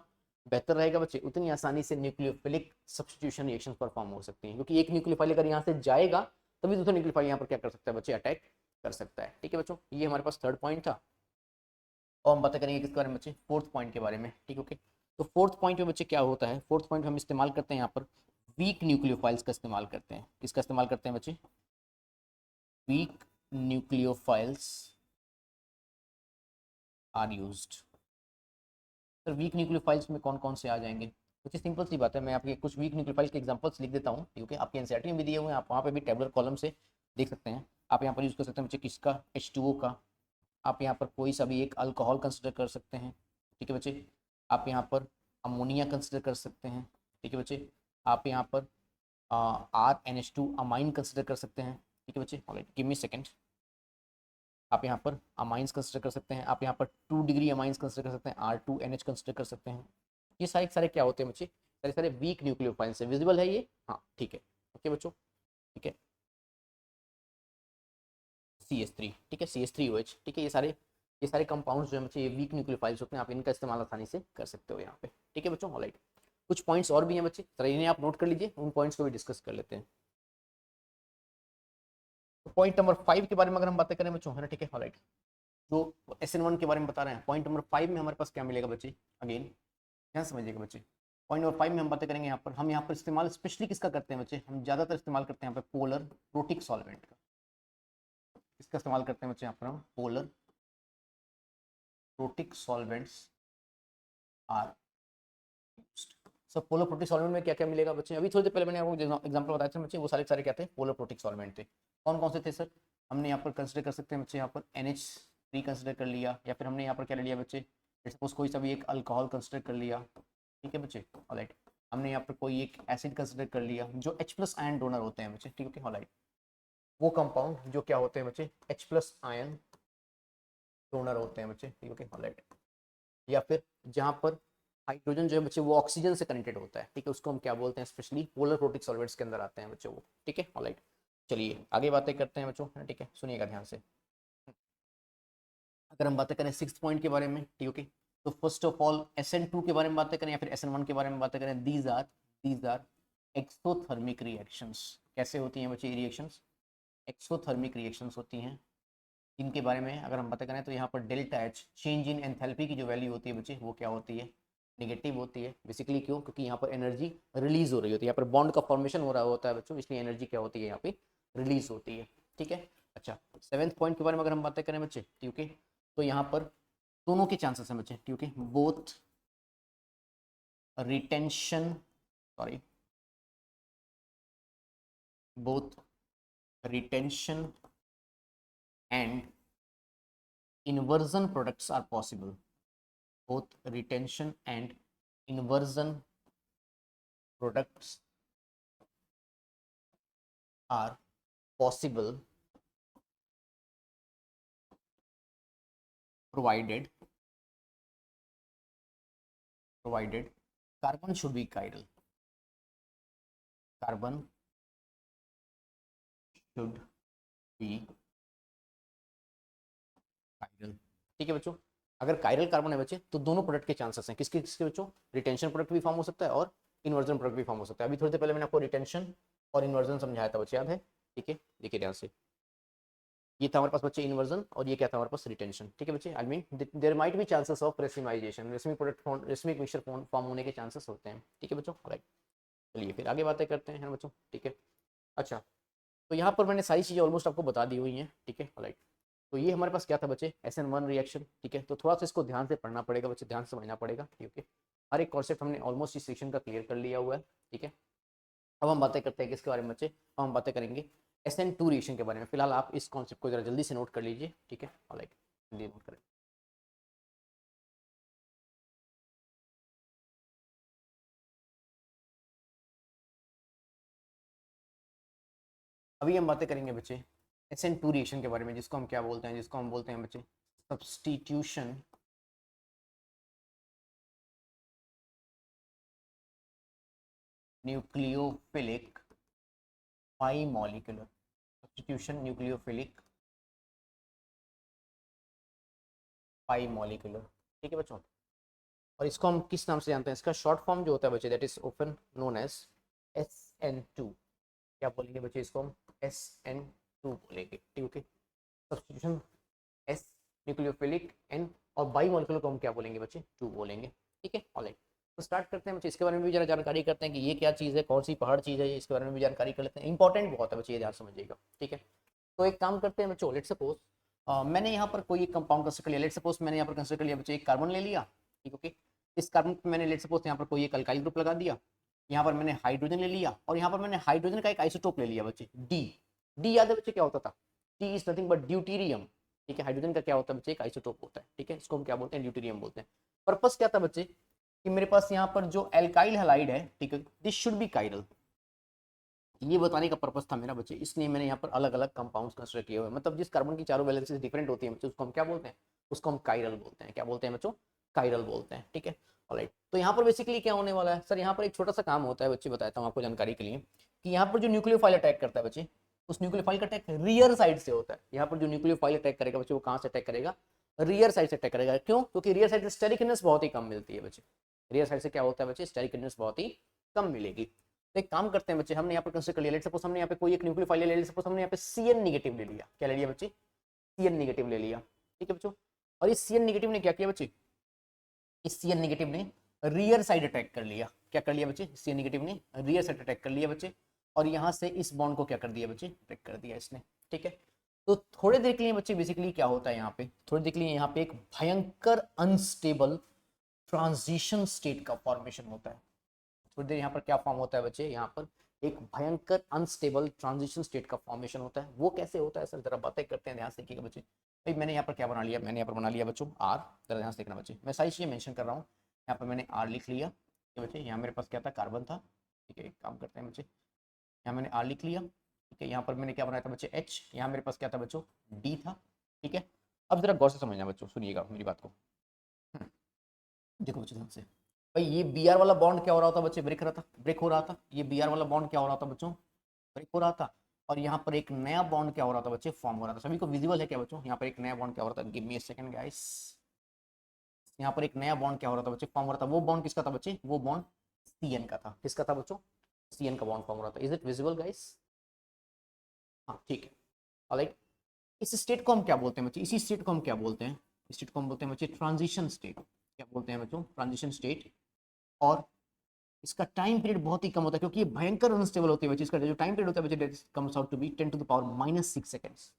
बेहतर रहेगा बच्चे उतनी आसानी से न्यूक्लियोफिलिक सब्स्टिट्यूशन रिएक्शन परफॉर्म हो सकती हैं, क्योंकि एक न्यूक्लियोफाइल अगर यहाँ से जाएगा तभी दूसरा न्यूक्लियोफाइल यहाँ पर क्या कर सकता है बच्चे, अटैक कर सकता है, ठीक है बच्चों। ये हमारे पास थर्ड पॉइंट था। और हम बात करेंगे किसके बारे में बच्चे, फोर्थ पॉइंट के बारे में, ठीक है, ओके। तो फोर्थ पॉइंट में बच्चे क्या होता है, फोर्थ पॉइंट हम इस्तेमाल करते हैं यहाँ पर वीक न्यूक्लियोफाइल्स का इस्तेमाल करते हैं। किसका इस्तेमाल करते हैं बच्चे, weak nucleophiles are used. Sir weak nucleophiles में कौन कौन से आ जाएंगे, कुछ सिंपल सी बात है, मैं आपके कुछ वीक न्यूक्लियोफाइल्स के एग्जांपल्स लिख देता हूँ, क्योंकि आपके एनसीईआरटी में भी दिए हुए हैं, आप वहाँ पे भी टेबुलर कॉलम से देख सकते हैं। आप यहाँ पर यूज़ कर सकते हैं बच्चे किसका, H2O का। आप यहाँ पर कोई सा भी एक अल्कोहल कंसिडर कर सकते हैं, ठीक है बच्चे। आप यहाँ पर अमोनिया कंसिडर कर सकते हैं, ठीक है बच्चे। आप यहाँ पर RNH2 अमाइन कंसिडर कर सकते हैं, ठीक है बच्चे, ऑलराइट, गिव मी सेकंड। आप यहाँ पर अमाइंस कंसिडर कर सकते हैं, आप यहाँ पर 2 डिग्री अमाइंस कंसिडर कर सकते हैं, R2NH कंसिडर कर सकते हैं। ये सारे सारे क्या होते हैं बच्चे, सारे सारे वीक न्यूक्लियोफाइल्स से विजिबल है ये, हाँ ठीक है, ओके बच्चों, ठीक है। CH3, ठीक है, CH3OH, ठीक है, ये सारे कंपाउंड्स जो है बच्चे ये वीक न्यूक्लियोफाइल्स होते हैं, आप इनका इस्तेमाल आसानी से कर सकते हो यहाँ पे, ठीक है बच्चों, ऑलराइट। कुछ पॉइंट्स और भी हैं बच्चे, जरा इन्हें आप नोट कर लीजिए, उन पॉइंट्स को भी डिस्कस कर लेते हैं। तो पॉइंट नंबर 5 के बारे में अगर हम बातें करें बच्चों, है ना, ठीक है, ऑलराइट। जो SN1 के बारे में बता रहे हैं, पॉइंट नंबर 5 में हमारे पास क्या मिलेगा बच्चे, अगेन ध्यान समझिएगा बच्चे। पॉइंट नंबर 5 में हम बातें करेंगे यहाँ पर, हम यहाँ पर इस्तेमाल स्पेशली किसका करते हैं बच्चे, हम ज़्यादातर इस्तेमाल करते हैं यहाँ पे पोलर प्रोटिक सॉल्वेंट का। इसका इस्तेमाल करते हैं बच्चे यहाँ पर हम polar protic solvents are used. सब पोलर प्रोटिक सॉल्वेंट में क्या क्या मिलेगा बच्चे, अभी थोड़ी देर पहले मैंने आपको एग्जांपल बताया था बच्चे, वो सारे सारे क्या थे, पोलर प्रोटिक सॉल्वेंट थे। कौन कौन से थे सर, हमने यहाँ पर कंसिडर कर सकते हैं बच्चे, यहाँ पर NH3 कंसिडर कर लिया, या फिर हमने यहाँ पर क्या ले लिया बच्चे, सपोज कोई सा भी एक अल्कोहल कंसिडर कर लिया, ठीक है बच्चे, ऑलराइट। हमने यहाँ पर कोई एक एसिड कंसिडर कर लिया जो H+ आयन डोनर होते हैं बच्चे, ठीक है, ऑलराइट। वो कंपाउंड जो क्या होते हैं बच्चे, H+ आयन डोनर होते हैं बच्चे, ठीक है ऑलराइट। या फिर जहाँ पर हाइड्रोजन जो है बच्चे वो ऑक्सीजन से कनेक्टेड होता है, ठीक है, उसको हम क्या बोलते हैं, स्पेशली पोलर प्रोटिक सॉल्वेंट्स के अंदर आते हैं बच्चों वो, ठीक है ऑलराइट। चलिए आगे बातें करते हैं बच्चों, ठीक है सुनिएगा ध्यान से। अगर हम बातें करें 6th पॉइंट के बारे में, ठीक है, तो फर्स्ट ऑफ ऑल SN2 के बारे में बातें करें या फिर SN1 के बारे में बातें करें, दीज आर एक्सोथर्मिक रिएक्शंस। कैसे होती हैं बच्चे रिएक्शंस? एक्सोथर्मिक रिएक्शंस होती हैं, इनके बारे में अगर हम बातें करें तो यहाँ पर delta H change in enthalpy की जो वैल्यू होती है बच्चे वो क्या होती है, नेगेटिव होती है। बेसिकली क्यों? क्योंकि यहाँ पर एनर्जी रिलीज हो रही होती है, यहाँ पर बॉन्ड का फॉर्मेशन हो रहा होता है बच्चों, इसलिए एनर्जी क्या होती है यहाँ पे रिलीज होती है, ठीक है। अच्छा 7th पॉइंट के बारे में अगर हम बातें करें बच्चे, ठीक है, तो यहाँ पर दोनों के चांसेस हैं बच्चे, ठीक है, both retention sorry both retention and inversion products are possible. Both retention and inversion products are possible provided carbon should be chiral. Carbon should be chiral, ठीक है बच्चों। अगर कायरल कार्बन है बच्चे तो दोनों प्रोडक्ट के चांसेस हैं, किसके किसके बच्चों, रिटेंशन प्रोडक्ट भी फॉर्म हो सकता है और इन्वर्जन प्रोडक्ट भी फॉर्म हो सकता है। अभी थोड़ी देर पहले मैंने आपको रिटेंशन और इन्वर्जन समझाया था बच्चे, याद है, ठीक है, देखिए ध्यान से। ये था हमारे पास बच्चे इन्वर्जन और ये क्या था हमारे पास रिटेंशन, ठीक है बच्चे। I mean there might be chances of racemization, racemic product racemic mixture form होने के चांसेस होते हैं, ठीक है बच्चों राइट। चलिए फिर आगे बातें करते हैं बच्चों, ठीक है। अच्छा तो यहाँ पर मैंने सारी चीज़ें ऑलमोस्ट आपको बता दी हुई हैं, ठीक है राइट। तो ये हमारे पास क्या था बच्चे, SN1 रिएक्शन, ठीक है। तो थोड़ा सा इसको ध्यान से पढ़ना पड़ेगा बच्चे, ध्यान से समझना पड़ेगा, ठीक है। हर एक कॉन्सेप्ट हमने ऑलमोस्ट इस सेक्शन का क्लियर कर लिया हुआ है, ठीक है। अब हम बातें करते हैं किसके बारे में बच्चे, अब हम बातें करेंगे SN2 रिएक्शन के बारे में। फिलहाल आप इस कॉन्सेप्ट को जरा जल्दी से नोट कर लीजिए, ठीक है ऑलराइट, जल्दी नोट करें। अभी हम बातें करेंगे बच्चे SN2 रिएक्शन के बारे में, जिसको हम क्या बोलते हैं, जिसको हम बोलते हैं बच्चे सब्स्टिट्यूशन न्यूक्लियोफिलिक बाइमॉलिक्यूलर, सब्स्टिट्यूशन न्यूक्लियोफिलिक बाइमॉलिक्यूलर, ठीक है बच्चों। और इसको हम किस नाम से जानते हैं, इसका शॉर्ट फॉर्म जो होता है बच्चे that is often known as SN2। क्या बोलेंगे बच्चे, इसको हम SN2 बोलेंगे, ठीक है। सब्स्टिट्यूशन S न्यूक्लियोफिलिक N और बाइमॉलिक्यूलर को हम क्या बोलेंगे बच्चे, 2 बोलेंगे, ठीक है ऑलराइट। तो स्टार्ट करते हैं बच्चे, इसके बारे में भी जरा जानकारी करते हैं कि ये क्या चीज़ है, कौन सी पहाड़ चीज़ है, इसके बारे में भी जानकारी कर लेते हैं। इंपॉर्टेंट बहुत है बच्चे, ये ध्यान समझिएगा, ठीक है। तो एक काम करते हैं बच्चों, लेट सपोज मैंने यहाँ पर कोई एक कंपाउंड कंसिडर कर लिया, लेट सपोज मैंने यहाँ पर कंसिडर कर लिया बच्चे एक कार्बन ले लिया, ठीक है। इस कार्बन पे मैंने लेट सपोज यहाँ पर कोई एक अल्काइल ग्रुप लगा दिया, यहाँ पर मैंने हाइड्रोजन ले लिया और यहाँ पर मैंने हाइड्रोजन का एक आइसोटोप ले लिया बच्चे, डी याद है बच्चे क्या होता था, D is nothing but deuterium, ठीक है। हाइड्रोजन का क्या होता है बच्चे, एक आइसोटोप होता है, ठीक है, इसको हम क्या बोलते हैं, ड्यूटीरियम बोलते हैं। पर्पस क्या था बच्चे कि मेरे पास यहाँ पर जो एल्काइल हैलाइड है, ठीक है, दिस शुड बी काइरल, ये बताने का पर्पस था मेरा बच्चे, इसलिए मैंने यहाँ पर अलग अलग कंपाउंड्स कंसिडर किए हुए हैं। मतलब जिस कार्बन की चारों वैलेंसीज डिफरेंट होती है बच्चों, उसको हम क्या बोलते हैं, उसको हम काइरल बोलते हैं। क्या बोलते हैं बच्चों, काइरल बोलते हैं, ठीक है ऑलराइट। तो यहाँ पर बेसिकली क्या होने वाला है सर, यहाँ पर एक छोटा सा काम होता है बच्चे, बताता हूँ आपको जानकारी के लिए, कि यहाँ पर जो न्यूक्लियोफाइल अटैक करता है बच्चे, उस न्यूक्लियोफाइल का अटैक रियर साइड से होता है। यहाँ पर जो न्यूक्लियोफाइल अटैक करेगा बच्चे, वो कहाँ से अटैक करेगा, रियर साइड से अटैक करेगा। क्यों? क्योंकि रियर साइड से स्टेरिकनेस बहुत ही कम मिलती है बच्चे, रियर साइड से क्या होता है बच्चे, स्टेरिकनेस बहुत ही कम मिलेगी। तो एक काम करते हैं बच्चे, हमने यहाँ पर कंसिडर कर लिया, लेट्स सपोज हमने यहाँ पे कोई एक न्यूक्लियोफाइल ले लिया, सपोज हमने यहाँ पे CN नेगेटिव ले लिया, क्या ले लिया बच्चे, CN नेगेटिव ले लिया, ठीक है बच्चों। और इस CN नेगेटिव ने क्या किया बच्चे, इस CN नेगेटिव ने रियर साइड अटैक कर लिया। क्या कर लिया बच्चे, CN नेगेटिव ने रियर साइड अटैक कर लिया बच्चे, और यहाँ से इस बॉन्ड को क्या कर दिया बच्चे, अटैक कर दिया इसने, ठीक है। तो थोड़ी देर के लिए बच्चे बेसिकली क्या होता है यहाँ पे, थोड़ी देर के लिए यहाँ पे एक भयंकर अनस्टेबल ट्रांजिशन स्टेट का फॉर्मेशन होता है। थोड़ी देर यहाँ पर क्या फॉर्म होता है बच्चे, यहाँ पर एक भयंकर अनस्टेबल ट्रांजिशन स्टेट का फॉर्मेशन होता है। वो कैसे होता है सर, जरा बातें करते हैं, ध्यान से देखिएगा बच्चे। भाई मैंने यहाँ पर क्या बना लिया, मैंने यहाँ पर बना लिया बच्चों R, जरा ध्यान से देखना बच्चे, मैं सारी चीजें मेंशन कर रहा हूँ। यहाँ पर मैंने R लिख लिया, ठीक है बच्चे। यहाँ मेरे पास क्या था, कार्बन था, ठीक है। एक काम करते हैं बच्चे, यहाँ मैंने R लिख लिया, ठीक है। यहाँ पर मैंने क्या बनाया था बच्चे, H, यहाँ मेरे पास क्या था बच्चों, D था, ठीक है। अब जरा गौर से समझना बच्चों, सुनिएगा मेरी बात को। देखो बच्चों ध्यान से, भाई ये बी आर वाला बॉन्ड क्या हो रहा था बच्चे, ब्रेक रहा था, ब्रेक हो रहा था। ये बी आर वाला बॉन्ड क्या हो रहा था बच्चों, ब्रेक हो रहा था। और यहाँ पर एक नया बॉन्ड क्या हो रहा था बच्चे, फॉर्म हो रहा था। सभी को विजिबल है क्या बच्चों, यहाँ पर एक नया बॉन्ड क्या हो रहा था, give me a second guys. यहाँ पर एक नया बॉन्ड क्या हो रहा था बच्चे, फॉर्म हो रहा था। वो बॉन्ड किसका था बच्चे, वो बॉन्ड सी एन का था। किसका था बच्चों, सी एन का बॉन्ड फॉर्म हो रहा था। इज इट विजिबल गाइस, हाँ ठीक है, ऑलराइट। इस स्टेट को हम क्या बोलते हैं बच्चे, इसी स्टेट को हम क्या बोलते हैं, स्टेट को हम बोलते हैं बच्चे ट्रांजिशन स्टेट। क्या बोलते हैं बच्चों, ट्रांजिशन स्टेट। और इसका टाइम पीरियड बहुत ही कम होता है, क्योंकि ये भयंकर अनस्टेबल होती है बच्चे। इसका जो टाइम पीरियड होता है बच्चे, that comes out to be 10 to the power -6 seconds.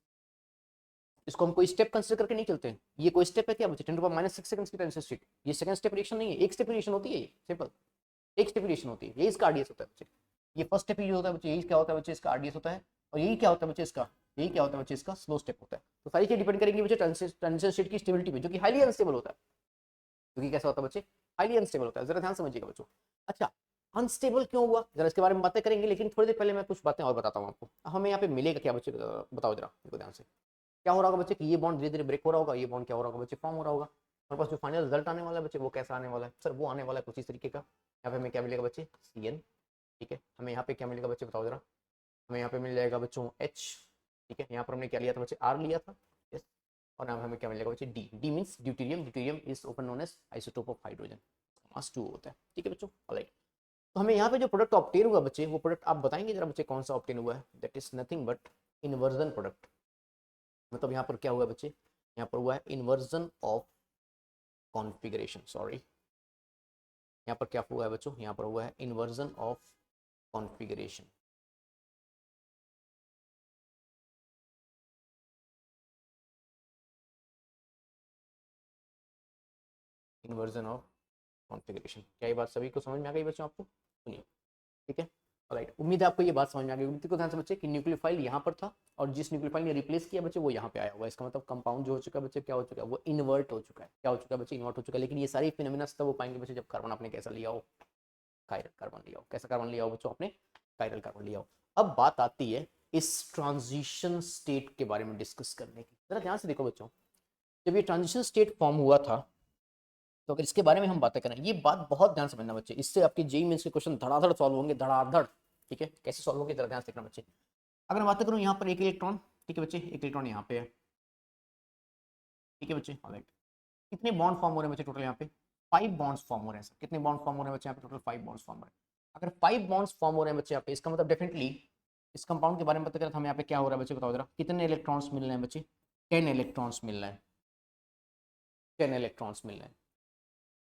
इसको हम कोई स्टेप कंसीडर करके नहीं चलते हैं। ये कोई स्टेप है क्या बच्चे, 10 टू द पावर -6 सेकंड्स की ट्रांजिशन स्टेट। ये सेकंड स्टेप रिएक्शन नहीं है, एक स्टेप रिएक्शन होती है ये, सिंपल एक स्टेप रिएक्शन होती है। ये इसका आरडीएस होता है बच्चे। ये फर्स्ट स्टेप ही होता है बच्चे, यही क्या होता है बच्चे, इसका आरडीएस होता है। और यही क्या होता है बच्चे इसका, यही क्या होता है बच्चे इसका स्लो स्टेप होता है। तो सारी चीज डिपेंड करेंगी बच्चे ट्रांजिशन स्टेट की स्टेबिलिटी पे, जो कि हाईली अनस्टेबल होता है। क्योंकि कैसा होता है बच्चे, हाईली अनस्टेबल होता है। जरा ध्यान समझिएगा बच्चों। अच्छा, अनस्टेबल क्यों हुआ, जरा इसके बारे में बातें करेंगे, लेकिन थोड़ी देर पहले मैं कुछ बातें और बताता हूँ आपको। हमें यहाँ पे मिलेगा क्या बच्चे, बताओ जरा देखो ध्यान से। क्या हो रहा होगा बच्चे कि ये बॉन्ड धीरे धीरे ब्रेक हो रहा होगा, ये बॉन्ड क्या हो रहा होगा बच्चे, फॉर्म हो रहा होगा। हमारे पास जो फाइनल रिजल्ट आने वाला है बच्चे, वो कैसा आने वाला है सर, वो आने वाला है कुछ इस तरीके का। यहाँ पे हमें क्या मिलेगा बच्चे, सी एन, ठीक है। हमें यहाँ पे क्या मिलेगा बच्चे, बताओ जरा। हमें यहाँ पे मिल जाएगा बच्चों एच, ठीक है। यहाँ पर हमने क्या लिया था बच्चे, आर लिया था, यस। और नाम हमें क्या मिलेगा बच्चे, D. D means deuterium. Deuterium is often known as isotope of hydrogen, mass 2 होता है, ठीक है बच्चों, ऑलराइट। तो हमें यहाँ पे जो प्रोडक्ट ऑब्टेन हुआ बच्चे, वो प्रोडक्ट आप बताएंगे जरा बच्चे, कौन सा ऑब्टेन हुआ है, that is nothing but inversion product. मतलब यहाँ पर क्या हुआ बच्चे, यहाँ पर हुआ है इन्वर्जन ऑफ कॉन्फ़िगरेशन, सॉरी। यहाँ पर क्या हुआ है बच्चों, यहाँ पर हुआ है inversion of configuration. Inversion of configuration. क्या ये बात सभी को समझ में आ गई बच्चों, आपको, सुनिए, ठीक है, राइट। उम्मीद है आपको ये बात समझ में आ गई। उम्मीद को ध्यान से बच्चे कि न्यूक्लियोफाइल यहाँ पर था, और जिस न्यूक्लियोफाइल ने रिप्लेस किया बच्चे, वो यहाँ पे आया हुआ है। इसका मतलब कंपाउंड जो हो चुका है बच्चे, क्या हो चुका है, वो इन्वर्ट हो चुका है। क्या हो चुका है बच्चे, इन्वर्ट हो चुका है। लेकिन ये सारी फिनोमेना तब हो पाएंगे बच्चे, जब कार्बन आपने कैसा लिया हो, कायरल कार्बन लिया हो। कैसा कार्बन लिया हो बच्चों आपने, कायरल कार्बन लिया हो। अब बात आती है इस ट्रांजिशन स्टेट के बारे में डिस्कस करने की। जरा ध्यान से देखो बच्चों, जब ये ट्रांजिशन स्टेट फॉर्म हुआ था, तो अगर इसके बारे में हम बातें करें, ये बात बहुत ध्यान से समझना बच्चे, इससे आपके जेईई मेंस के क्वेश्चन धड़ाधड़ सॉल्व होंगे, धड़ाधड़, ठीक है। कैसे सॉल्व होंगे जरा ध्यान से देखना बच्चे। अगर मैं बात करूं यहाँ पर एक इलेक्ट्रॉन, ठीक है बच्चे, एक इलेक्ट्रॉन यहाँ पे है, ठीक है बच्चे, ऑलराइट। कितने बॉन्ड फॉर्म हो रहे हैं बच्चे टोटल, यहाँ पे 5 बॉन्ड्स फॉर्म हो रहे हैं। कितने बॉन्ड फॉर्म हो रहे हैं बच्चे यहाँ पे, टोटल 5 बॉन्ड्स फॉर्म हो रहे हैं। अगर 5 बॉन्ड्स फॉर्म हो रहे हैं बच्चे यहाँ पे, इसका मतलब डेफिनेटली इस कंपाउंड के बारे में पता करें तो हमें यहाँ पे क्या हो रहा है बच्चे, बताओ जरा। कितने इलेक्ट्रॉन्स मिल रहे हैं बच्चे, 10 इलेक्ट्रॉन्स मिल रहे हैं, 10 इलेक्ट्रॉन्स मिल रहे हैं।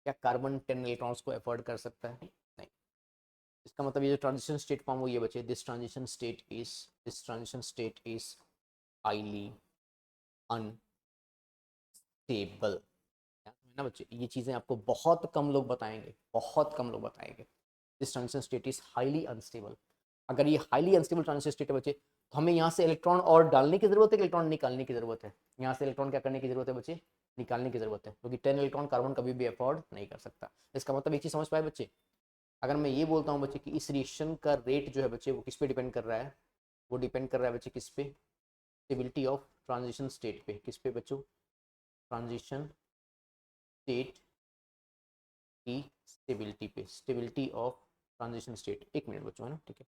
क्या कार्बन 10 इलेक्ट्रॉन्स को एफोर्ड कर सकता है, नहीं। इसका मतलब ये जो ट्रांजिशन स्टेट फॉर्म हुई है बच्चे, this transition state is highly unstable ना बच्चे। ये चीजें आपको बहुत कम लोग बताएंगे, बहुत कम लोग बताएंगे। This transition state is highly unstable. अगर ये हाईली अनस्टेबल ट्रांजिशन स्टेट है बच्चे, तो हमें यहाँ से इलेक्ट्रॉन और डालने की जरूरत है, इलेक्ट्रॉन निकालने की जरूरत है। यहाँ से इलेक्ट्रॉन क्या करने की जरूरत है बच्चे, निकालने की जरूरत है, क्योंकि 10 इलेक्ट्रॉन कार्बन कभी भी अफोर्ड नहीं कर सकता। इसका मतलब एक चीज समझ पाए बच्चे, अगर मैं ये बोलता हूँ बच्चे कि इस रिएक्शन का रेट जो है बच्चे, वो किस पे डिपेंड कर रहा है, वो डिपेंड कर रहा है बच्चे किस पे, स्टेबिलिटी ऑफ ट्रांजिशन स्टेट पे। किस पे बच्चों, ट्रांजिशन स्टेट की स्टेबिलिटी पे, स्टेबिलिटी ऑफ ट्रांजिशन स्टेट। एक मिनट बच्चों, है ना, ठीक है,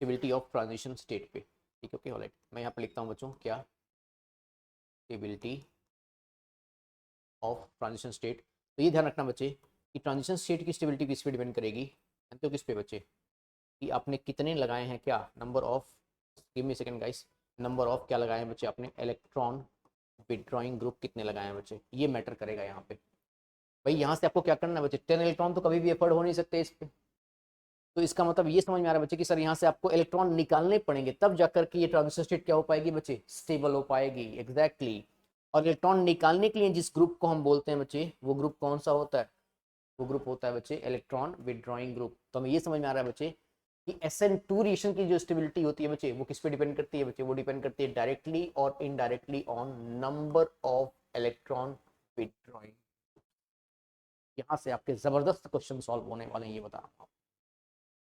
स्टेबिलिटी ऑफ ट्रांजिशन स्टेट पे, ठीक है, ओके, ऑलराइट। मैं यहाँ पे लिखता हूँ बच्चों, क्या, स्टेबिलिटी ऑफ ट्रांजिशन स्टेट। तो ये ध्यान रखना बच्चे कि ट्रांजिशन स्टेट की स्टेबिलिटी किस पे डिपेंड करेगी, तो किस पे बच्चे, कि आपने कितने लगाए हैं, क्या, number of, give me second guys, number of क्या लगाए हैं बच्चे आपने, इलेक्ट्रॉन विड्रॉइंग ग्रुप कितने लगाए हैं बच्चे, ये मैटर करेगा यहाँ पे। भाई यहाँ से आपको क्या करना है बच्चे, 10 इलेक्ट्रॉन तो कभी भी एफर्ड हो नहीं सकते इस पे। तो इसका मतलब ये समझ में आ रहा है बच्चे कि सर यहाँ से आपको इलेक्ट्रॉन निकालने पड़ेंगे, तब जाकर के ये ट्रांजिशन स्टेट क्या हो पाएगी बच्चे, स्टेबल हो पाएगी, एग्जैक्टली exactly। और इलेक्ट्रॉन निकालने के लिए जिस ग्रुप को हम बोलते हैं बच्चे, वो ग्रुप कौन सा होता है, वो ग्रुप होता है बच्चे इलेक्ट्रॉन विड्रॉइंग ग्रुप। तो हमें ये समझ में आ रहा है बच्चे कि SN2 रिएक्शन की जो स्टेबिलिटी होती है बच्चे, वो किस पे डिपेंड करती है बच्चे, वो डिपेंड करती है डायरेक्टली और indirectly on number of electron withdrawing. यहाँ से आपके जबरदस्त क्वेश्चन सॉल्व होने वाले हैं, ये बता रहा हूँ।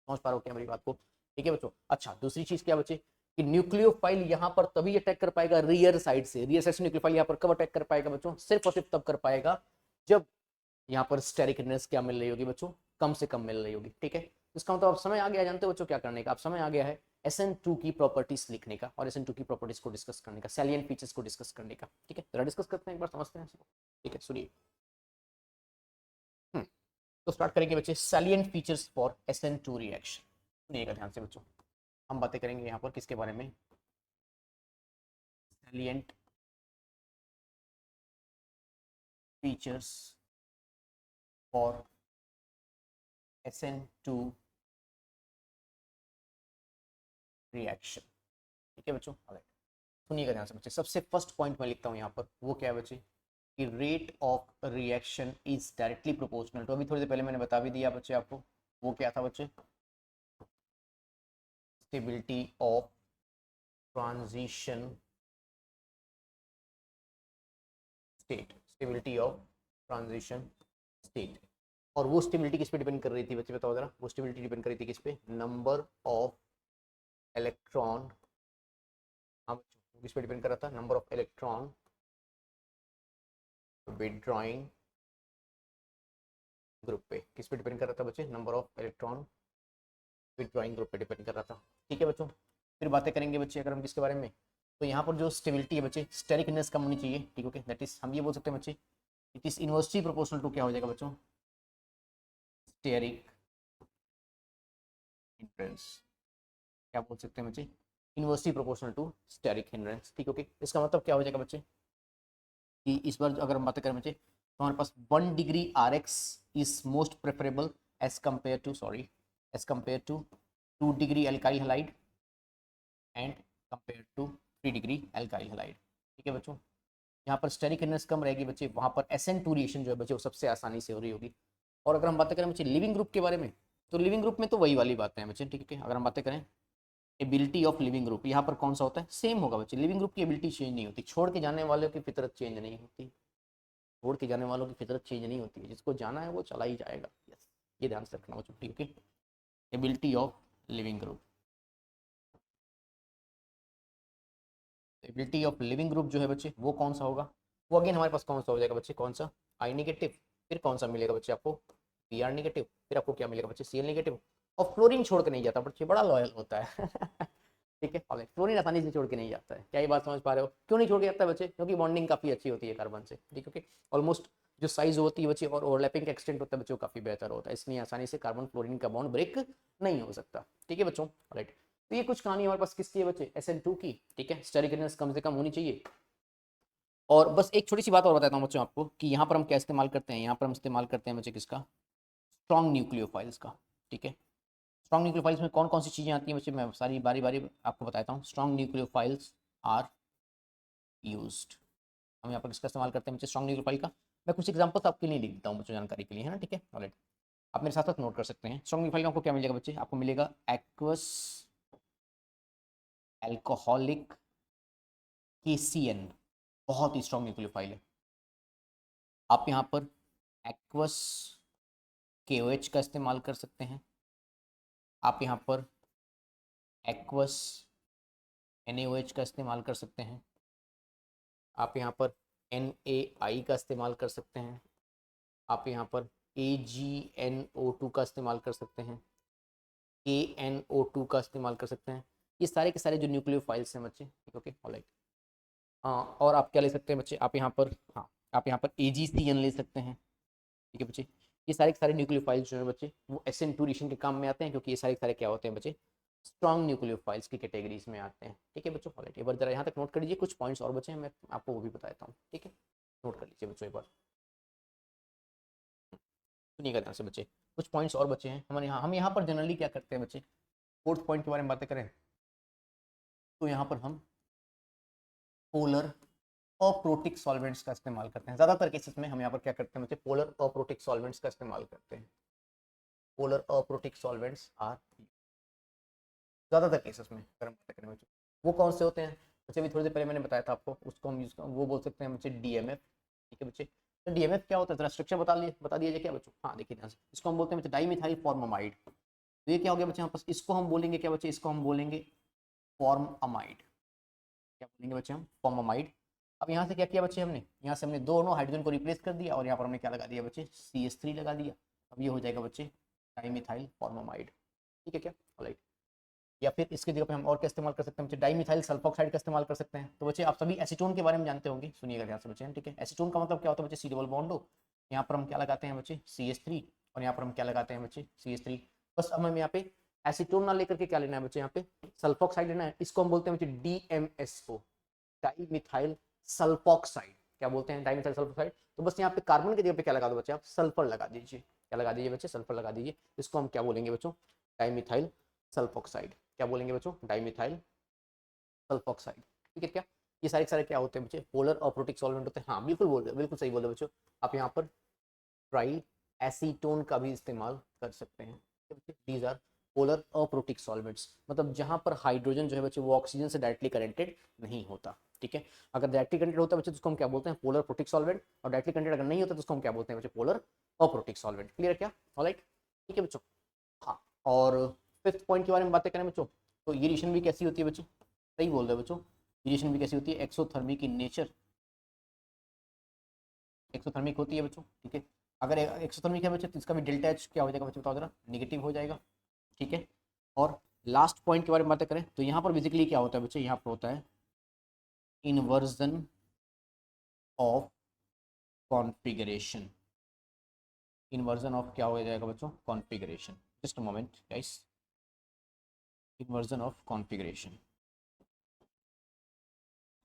समझ पा रहे हो क्या मेरी बात को, ठीक है बच्चों। अच्छा, दूसरी चीज क्या बच्चे, कि न्यूक्लियोफाइल यहाँ पर तभी अटैक कर पाएगा रियर साइड से, रियर साइड से न्यूक्लियोफाइल यहाँ पर कब अटैक कर पाएगा बच्चों, सिर्फ और सिर्फ तब कर पाएगा जब यहाँ पर स्टेरिक हिंड्रेंस क्या मिल रही होगी बच्चों, कम से कम मिल रही होगी। ठीक है, इसका मतलब अब समय आ गया, जानते हो बच्चों क्या करने का, अब समय आ गया है SN2 की प्रॉपर्टीज लिखने का और SN2 की प्रॉपर्टीज को डिस्कस करने का, सैलिएंट फीचर्स को डिस्कस करने का। ठीक है, जरा डिस्कस करते हैं, एक बार समझते हैं। ठीक है, सुनिए। तो स्टार्ट करेंगे बच्चे, salient features for SN2 reaction. सुनिएगा ध्यान से बच्चों, हम बातें करेंगे यहाँ पर किसके बारे में, salient features for SN2 reaction. ठीक है बच्चों, सुनिएगा ध्यान से बच्चे, सबसे फर्स्ट पॉइंट मैं लिखता हूँ यहाँ पर, वो क्या है बच्चे, कि rate of reaction is directly proportional to, अभी थोड़ी देर पहले मैंने बता भी दिया बच्चे आपको, वो क्या था बच्चे, stability of transition state, stability of transition state. और वो स्टेबिलिटी किस पे डिपेंड कर रही थी बच्चे, बताओ जरा, वो स्टेबिलिटी डिपेंड कर रही थी किस पे, नंबर ऑफ इलेक्ट्रॉन, हाँ किस पे डिपेंड कर रहा था, number of electron withdrawing group पे, किस पे डिपेंड कर रहा था बच्चे, number of electron withdrawing group पे डिपेंड कर रहा था। ठीक है बच्चों, फिर बातें करेंगे बच्चे अगर हम किसके बारे में, तो यहाँ पर जो स्टेबिलिटी है बच्चे, स्टेरिक हिंड्रेंस कम होनी चाहिए। ठीक है, दैट इज हम ये बोल सकते हैं बच्चे, it is inversely proportional to, क्या हो जाएगा बच्चों, स्टेरिक हिंड्रेंस, क्या बोल सकते हैं बच्चे, inversely proportional to steric hindrance. ठीक ओके, इसका मतलब क्या हो जाएगा बच्चे, कि इस बार अगर हम बातें करें बच्चे, तो हमारे पास 1 degree RX is most preferable as compare to, sorry, as compare to 2 degree alkyl halide and compare to 3 degree alkyl halide. ठीक है बच्चों, यहाँ पर स्टेरिक हिंड्रेंस कम रहेगी बच्चे, वहाँ पर SN2 रिएक्शन जो है बच्चे वो सबसे आसानी से हो रही होगी। और अगर हम बातें करें बच्चे लिविंग ग्रुप के बारे में, तो लिविंग ग्रुप में तो वही वाली बातें हैं बच्चे। ठीक है, अगर हम बातें करें एबिलिटी ऑफ लिविंग ग्रुप, यहाँ पर कौन सा होता है, सेम होगा बच्चे, लिविंग ग्रुप की एबिलिटी चेंज नहीं होती, छोड़ के जाने वालों की फितरत चेंज नहीं होती, छोड़ के जाने वालों की फितरत चेंज नहीं होती है, जिसको जाना है वो चला ही जाएगा। यस, ये ध्यान से रखना बच्चों। ठीक है, ability of leaving group, ability of leaving group जो है बच्चे वो कौन सा होगा, वो अगेन हमारे पास कौन सा हो जाएगा बच्चे, कौन सा, I नेगेटिव, फिर कौन सा मिलेगा बच्चे आपको, Br नेगेटिव, फिर आपको क्या मिलेगा बच्चे, Cl नेगेटिव। और फ्लोरीन छोड़ के नहीं जाता बच्चे, बड़ा लॉयल होता है ठीक है, फ्लोरीन आसानी से छोड़ के नहीं जाता है, क्या ये बात समझ पा रहे हो, क्यों नहीं छोड़ के जाता है बच्चे, क्योंकि बॉन्डिंग काफी अच्छी होती है कार्बन से। ठीक है, ऑलमोस्ट जो साइज होती है बच्चे और ओवरलैपिंग का एक्सटेंट होता है बच्चों काफी बेहतर होता है, इसलिए आसानी से कार्बन फ्लोरीन का बॉन्ड ब्रेक नहीं हो सकता। ठीक है बच्चों, राइट। तो ये कुछ कहानी हमारे पास किसकी है बच्चे, SN2 की। ठीक है, स्टेरिक हिंड्रेंस कम से कम होनी चाहिए। और बस एक छोटी सी बात और बताता हूँ बच्चों आपको, कि यहाँ पर हम क्या इस्तेमाल करते हैं, यहाँ पर हम इस्तेमाल करते हैं बच्चे किसका, स्ट्रॉन्ग न्यूक्लियोफाइल्स का। ठीक है, स्ट्रॉन्ग न्यूक्लियोफाइल्स में कौन कौन सी चीज़ें आती हैं बच्चे, मैं सारी बारी बारी आपको बताता हूँ। स्ट्रॉन्ग न्यूक्लियोफाइल्स आर यूज्ड, हम यहाँ पर किसका इस्तेमाल करते हैं बच्चे, स्ट्रॉन्ग न्यूक्लियोफाइल का। मैं कुछ एग्जाम्पल्स आपके लिए लिख देता हूँ बच्चों, जानकारी के लिए, है ना। ठीक है, ऑलराइट, आप मेरे साथ साथ नोट कर सकते हैं। स्ट्रॉन्ग न्यूक्लियोफाइल का आपको क्या मिलेगा बच्चे, आपको मिलेगा एक्वस एल्कोहलिक KCN, बहुत ही स्ट्रॉन्ग न्यूक्लियोफाइल है। आप यहाँ पर एक्वस KOH का इस्तेमाल कर सकते हैं, आप यहाँ पर एक्वस NaOH का इस्तेमाल कर सकते हैं, आप यहाँ पर NaI का इस्तेमाल कर सकते हैं, आप यहाँ पर AgNO2 का इस्तेमाल कर सकते हैं, KNO2 का इस्तेमाल कर सकते हैं। ये सारे के सारे जो न्यूक्लियोफाइल्स हैं बच्चे, ओके, ऑलराइट। और आप क्या ले सकते हैं बच्चे, आप यहाँ पर, हाँ, आप यहाँ पर AgCN ले सकते हैं। ठीक है बच्चे, ये सारे के सारे न्यूक्लियोफाइल्स जो है बच्चे वो SN2 रिएक्शन के काम में आते हैं, क्योंकि ये सारे के सारे क्या होते हैं बच्चे, स्ट्रॉन्ग न्यूक्लियोफाइल्स की कैटेगरीज में आते हैं। ठीक है बच्चों, ऑलराइट, एक बार जरा यहाँ तक नोट कर लीजिए, कुछ पॉइंट्स और बचे हैं, मैं आपको वो भी बताता हूँ। ठीक है, नोट कर लीजिए बच्चों एक बार, सुनिएगा ध्यान से बच्चे, कुछ पॉइंट्स और बचे हैं हमारे यहाँ। हम यहाँ पर जनरली क्या करते हैं बच्चे, फोर्थ पॉइंट के बारे में बातें करें, तो यहाँ पर हम पोलर अप्रोटिक सॉल्वेंट्स का इस्तेमाल करते हैं। ज़्यादातर केसेस में हम यहाँ पर क्या करते हैं बच्चे, पोलर अप्रोटिक सॉल्वेंट्स का इस्तेमाल करते हैं। पोलर अप्रोटिक सॉल्वेंट्स आर, ज़्यादातर केसेस में अगर हम बात करें बच्चे, वो कौन से होते हैं बच्चे, अभी थोड़ी देर पहले मैंने बताया था आपको, उसको हम यूज वो बोल सकते हैं बच्चे DMF। ठीक है बच्चे, तो DMF क्या होता है, जरा स्ट्रक्चर बता दिया जाए क्या बच्चों, हाँ देखिए ध्यान से, इसको हम बोलते हैं बच्चे डाईमिथाइल फॉर्मामाइड। तो ये क्या हो गया बच्चे, यहाँ पर इसको हम बोलेंगे क्या बच्चे, इसको हम बोलेंगे फॉर्मअमाइड, क्या बोलेंगे बच्चे हम, फॉर्मअमाइड। अब यहाँ से क्या किया बच्चे हमने, यहाँ से हमने दोनों हाइड्रोजन को रिप्लेस कर दिया और यहाँ पर हमने क्या लगा दिया बच्चे, CH3 लगा दिया। अब ये हो जाएगा बच्चे डाइमिथाइल फॉर्मअमाइड, ठीक है क्या, ऑलराइट। या फिर इसकी जगह पे हम और क्या इस्तेमाल कर सकते हैं बच्चे, डाइमिथाइल सल्फोक्साइड का इस्तेमाल कर सकते हैं। तो बच्चे आप सभी एसीटोन के बारे में जानते होंगे, सुनिएगा ध्यान से बच्चे, ठीक है। एसीटोन का मतलब क्या होता है बच्चे, C डबल बॉन्ड हो, यहाँ पर हम क्या लगाते हैं बच्चे, CH3, और यहाँ पर हम क्या लगाते हैं बच्चे, CH3। बस अब हम यहाँ पे एसीटोन ना लेकर के क्या लेना है बच्चे, यहाँ पे सल्फोक्साइड लेना है। इसको हम बोलते हैं बच्चे DMSO, डाइमिथाइल सल्फोक्साइड। क्या बोलते हैं, डाइमिथाइल सल्फोक्साइड। तो बस यहाँ पे कार्बन की जगह पे क्या लगा दो बच्चे, आप सल्फर लगा दीजिए। क्या लगा दीजिए बच्चे, सल्फर लगा दीजिए। इसको हम क्या बोलेंगे बच्चों, डाइमिथाइल सल्फोक्साइड। क्या बोलेंगे बच्चों, डाइमिथाइल सल्फोक्साइड, ठीक है क्या। ये सारे क्या होते हैं बच्चे, पोलर और प्रोटिक सॉल्वेंट होते हैं। हाँ बिल्कुल बोल रहे, बिल्कुल सही बोल रहे बच्चों। आप यहाँ पर ट्राई एसीटोन का भी इस्तेमाल कर सकते हैं। These are polar aprotic solvents, मतलब जहां पर हाइड्रोजन जो है बच्चे वो ऑक्सीजन से डायरेक्टली कनेक्टेड नहीं होता, ठीक है। अगर डायरेक्टली कनेक्टेड होता है बच्चे तो उसको हम क्या बोलते हैं, पोलर प्रोटिक सॉल्वेंट। और डायरेक्टली कनेक्टेड अगर नहीं होता तो उसको हम क्या बोलते हैं बच्चे, पोलर अप्रोटिक सॉल्वेंट। क्लियर क्या, ऑलराइट, ठीक है बच्चों। हाँ, और फिफ्थ पॉइंट के बारे में बातें करें बच्चों, तो ये रिएक्शन भी कैसी होती है बच्चों, सही बोल रहे बच्चों, रिएक्शन भी कैसी होती है, एक्सोथर्मिक इन नेचर, एक्सोथर्मिक होती है बच्चों, ठीक है। अगर एक्सोथर्मिक है बच्चों तो इसका भी डेल्टा एच क्या हो जाएगा बच्चों, बताओ जरा, निगेटिव हो जाएगा, ठीक है। और लास्ट पॉइंट के बारे में बातें करें तो यहाँ पर बेसिकली क्या होता है बच्चे, यहाँ पर होता है inversion of configuration. Inversion of क्या हो जाएगा बच्चों, configuration. Just a moment guys, inversion of configuration,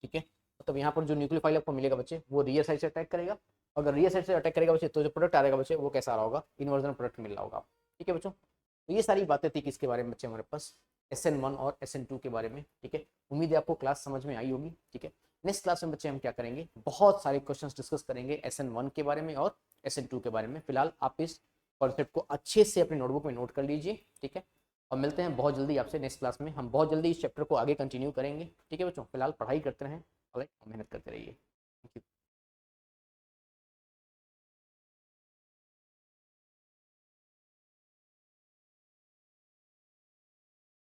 ठीक है। मतलब यहाँ पर जो न्यूक्लियोफाइल आपको मिलेगा बच्चे वो रियर साइड से अटैक करेगा। अगर रियर साइड से अटैक करेगा बच्चे तो जो प्रोडक्ट आ रहेगा बच्चे वो कैसा आ रहा होगा, इन्वर्जन प्रोडक्ट मिल रहा होगा, ठीक है बच्चों। तो ये सारी बातें थी किसके बारे में बच्चे, हमारे पास SN1 और SN2 के बारे में, ठीक है। उम्मीद है आपको क्लास समझ में आई होगी, ठीक है। नेक्स्ट क्लास में बच्चे हम क्या करेंगे, बहुत सारे क्वेश्चंस डिस्कस करेंगे SN1 के बारे में और SN2 के बारे में। फिलहाल आप इस कॉन्सेप्ट को अच्छे से अपने नोटबुक में नोट कर लीजिए, ठीक है। और मिलते हैं बहुत जल्दी आपसे नेक्स्ट क्लास में। हम बहुत जल्दी इस चैप्टर को आगे कंटिन्यू करेंगे, ठीक है बच्चों। फिलहाल पढ़ाई करते रहें, मेहनत करते रहिए, थैंक यू।